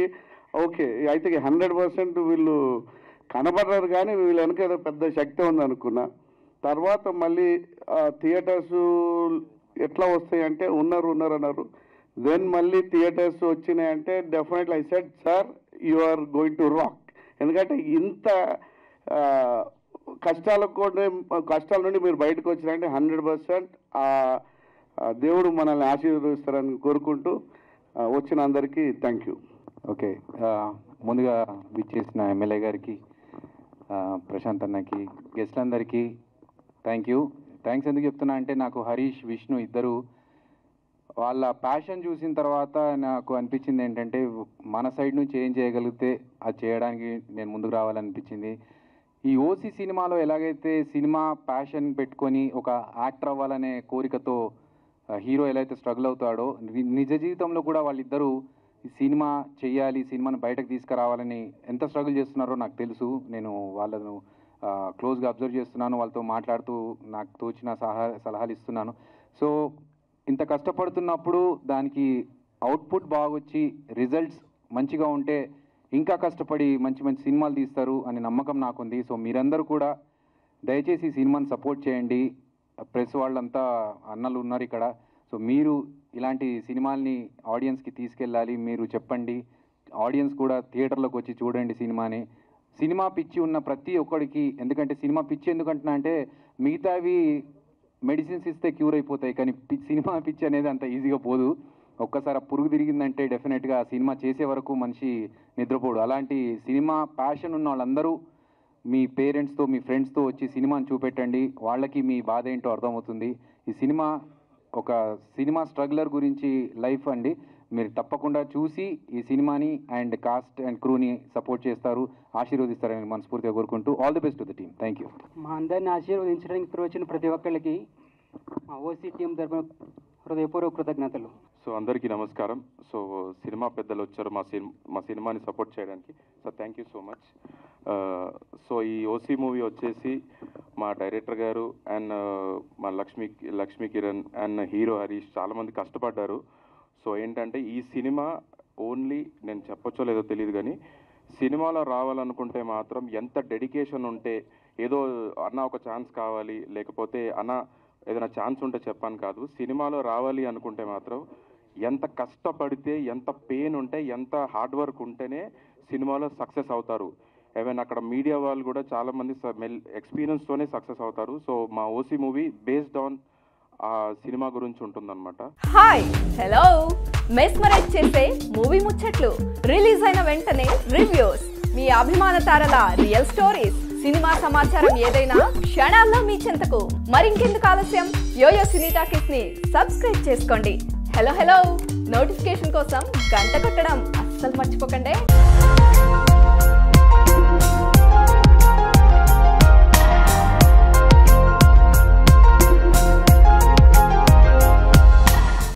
ఓకే, అయితే 100% వీళ్ళు కనబడరు కానీ వీళ్ళు వెనక ఏదో పెద్ద శక్తి ఉంది అనుకున్నా. తర్వాత మళ్ళీ థియేటర్స్ ఎట్లా వస్తాయంటే ఉన్నారు అన్నారు. దెన్ మళ్ళీ థియేటర్స్ వచ్చినాయంటే definitely I said sir you are going to rock. ఎందుకంటే ఇంత కష్టాల నుండి మీరు బయటకు వచ్చినారంటే 100% దేవుడు మనల్ని ఆశీర్వదిస్తారని కోరుకుంటూ వచ్చిన అందరికీ థ్యాంక్ యూ. ఓకే, ముందుగా విచ్చేసిన ఎమ్మెల్యే గారికి, ప్రశాంత్ అన్నకి, గెస్ట్లందరికీ థ్యాంక్స్ ఎందుకు చెప్తున్నా అంటే, నాకు హరీష్, విష్ణు ఇద్దరు వాళ్ళ ప్యాషన్ చూసిన తర్వాత నాకు అనిపించింది ఏంటంటే, మన సైడ్ నుంచి ఏం చేయగలిగితే అది చేయడానికి నేను ముందుకు రావాలనిపించింది. ఈ ఓసీ సినిమాలో ఎలాగైతే సినిమా ప్యాషన్ పెట్టుకొని ఒక యాక్టర్ అవ్వాలనే కోరికతో హీరో ఎలా అయితే స్ట్రగుల్ అవుతాడో, నిజ జీవితంలో కూడా వాళ్ళిద్దరూ ఈ సినిమా చేయాలి, సినిమాను బయటకు తీసుకురావాలని ఎంత స్ట్రగుల్ చేస్తున్నారో నాకు తెలుసు. నేను వాళ్ళను క్లోజ్గా అబ్జర్వ్ చేస్తున్నాను, వాళ్ళతో మాట్లాడుతూ నాకు తోచిన సలహాలు ఇస్తున్నాను. సో ఇంత కష్టపడుతున్నప్పుడు దానికి అవుట్పుట్ బాగొచ్చి రిజల్ట్స్ మంచిగా ఉంటే ఇంకా కష్టపడి మంచి మంచి సినిమాలు తీస్తారు అనే నమ్మకం నాకుంది. సో మీరందరూ కూడా దయచేసి ఈ సినిమాని సపోర్ట్ చేయండి. ప్రెస్ వాళ్ళంతా అన్నలు ఉన్నారు ఇక్కడ. సో మీరు ఇలాంటి సినిమాల్ని ఆడియన్స్కి తీసుకెళ్ళాలి, మీరు చెప్పండి. ఆడియన్స్ కూడా థియేటర్లోకి వచ్చి చూడండి సినిమాని. సినిమా పిచ్చి ఉన్న ప్రతి ఒక్కడికి, ఎందుకంటే సినిమా పిచ్చి ఎందుకంటున్నా అంటే, మిగతావి మెడిసిన్స్ ఇస్తే క్యూర్ అయిపోతాయి, కానీ సినిమా పిచ్చి అనేది అంత ఈజీగా పోదు. ఒక్కసారి పురుగు తిరిగిందంటే డెఫినెట్గా సినిమా చేసే వరకు మనిషి నిద్రపోడు. అలాంటి సినిమా ప్యాషన్ ఉన్న వాళ్ళందరూ మీ పేరెంట్స్తో, మీ ఫ్రెండ్స్తో వచ్చి సినిమాని చూపెట్టండి. వాళ్ళకి మీ బాధ ఏంటో అర్థమవుతుంది. ఈ సినిమా ఒక సినిమా స్ట్రగ్లర్ గురించి లైఫ్ అండి. మీరు తప్పకుండా చూసి ఈ సినిమాని అండ్ కాస్ట్ అండ్ క్రూని సపోర్ట్ చేస్తారు, ఆశీర్వదిస్తారని మనస్ఫూర్తిగా కోరుకుంటూ all the best to the team. Thank you. మా అందరిని ఆశీర్వదించడానికి ఇక్కడ వచ్చిన ప్రతి ఒక్కళ్ళకి మా ఓసీ టీం తరపున హృదయపూర్వక కృతజ్ఞతలు. సో అందరికీ నమస్కారం. సో సినిమా పెద్దలు వచ్చారు మా సినిమాని సపోర్ట్ చేయడానికి. So thank you so much. So ఈ ఓసీ మూవీ వచ్చేసి మా డైరెక్టర్ గారు అండ్ మా లక్ష్మీ కిరణ్ అండ్ హీరో హరీష్ చాలామంది కష్టపడ్డారు. సో ఏంటంటే ఈ సినిమా ఓన్లీ, నేను చెప్పొచ్చో లేదో తెలియదు కానీ, సినిమాలో రావాలనుకుంటే మాత్రం ఎంత డెడికేషన్ ఉంటే, ఏదో అన్న ఒక ఛాన్స్ కావాలి లేకపోతే అన్న ఏదైనా ఛాన్స్ ఉంటే చెప్పాను కాదు, సినిమాలో రావాలి అనుకుంటే మాత్రం ఎంత కష్టపడితే, ఎంత పెయిన్ ఉంటే, ఎంత హార్డ్ వర్క్ ఉంటేనే సినిమాలో సక్సెస్ అవుతారు. ఈవెన్ అక్కడ మీడియా వాళ్ళు కూడా చాలామంది ఎక్స్పీరియన్స్తోనే సక్సెస్ అవుతారు. సో మా ఓసీ మూవీ బేస్డ్ ఆన్ ఆ సినిమా గురించి ఉంటుందన్నమాట. హాయ్, హలో, మెస్మరైజ్ చేసే మూవీ ముచ్చట్లు, రిలీజ్ అయిన వెంటనే రివ్యూస్, మీ అభిమాన తారల రియల్ స్టోరీస్, సినిమా సమాచారం ఏదైనా క్షణాల్లో మీ చెంతకు. మరింకెందుకు ఆలస్యం, యోయో సినీ టాకీస్ ని సబ్స్క్రైబ్ చేసుకోండి. హలో నోటిఫికేషన్ కోసం గంట కొట్టడం అస్సలు మర్చిపోకండి.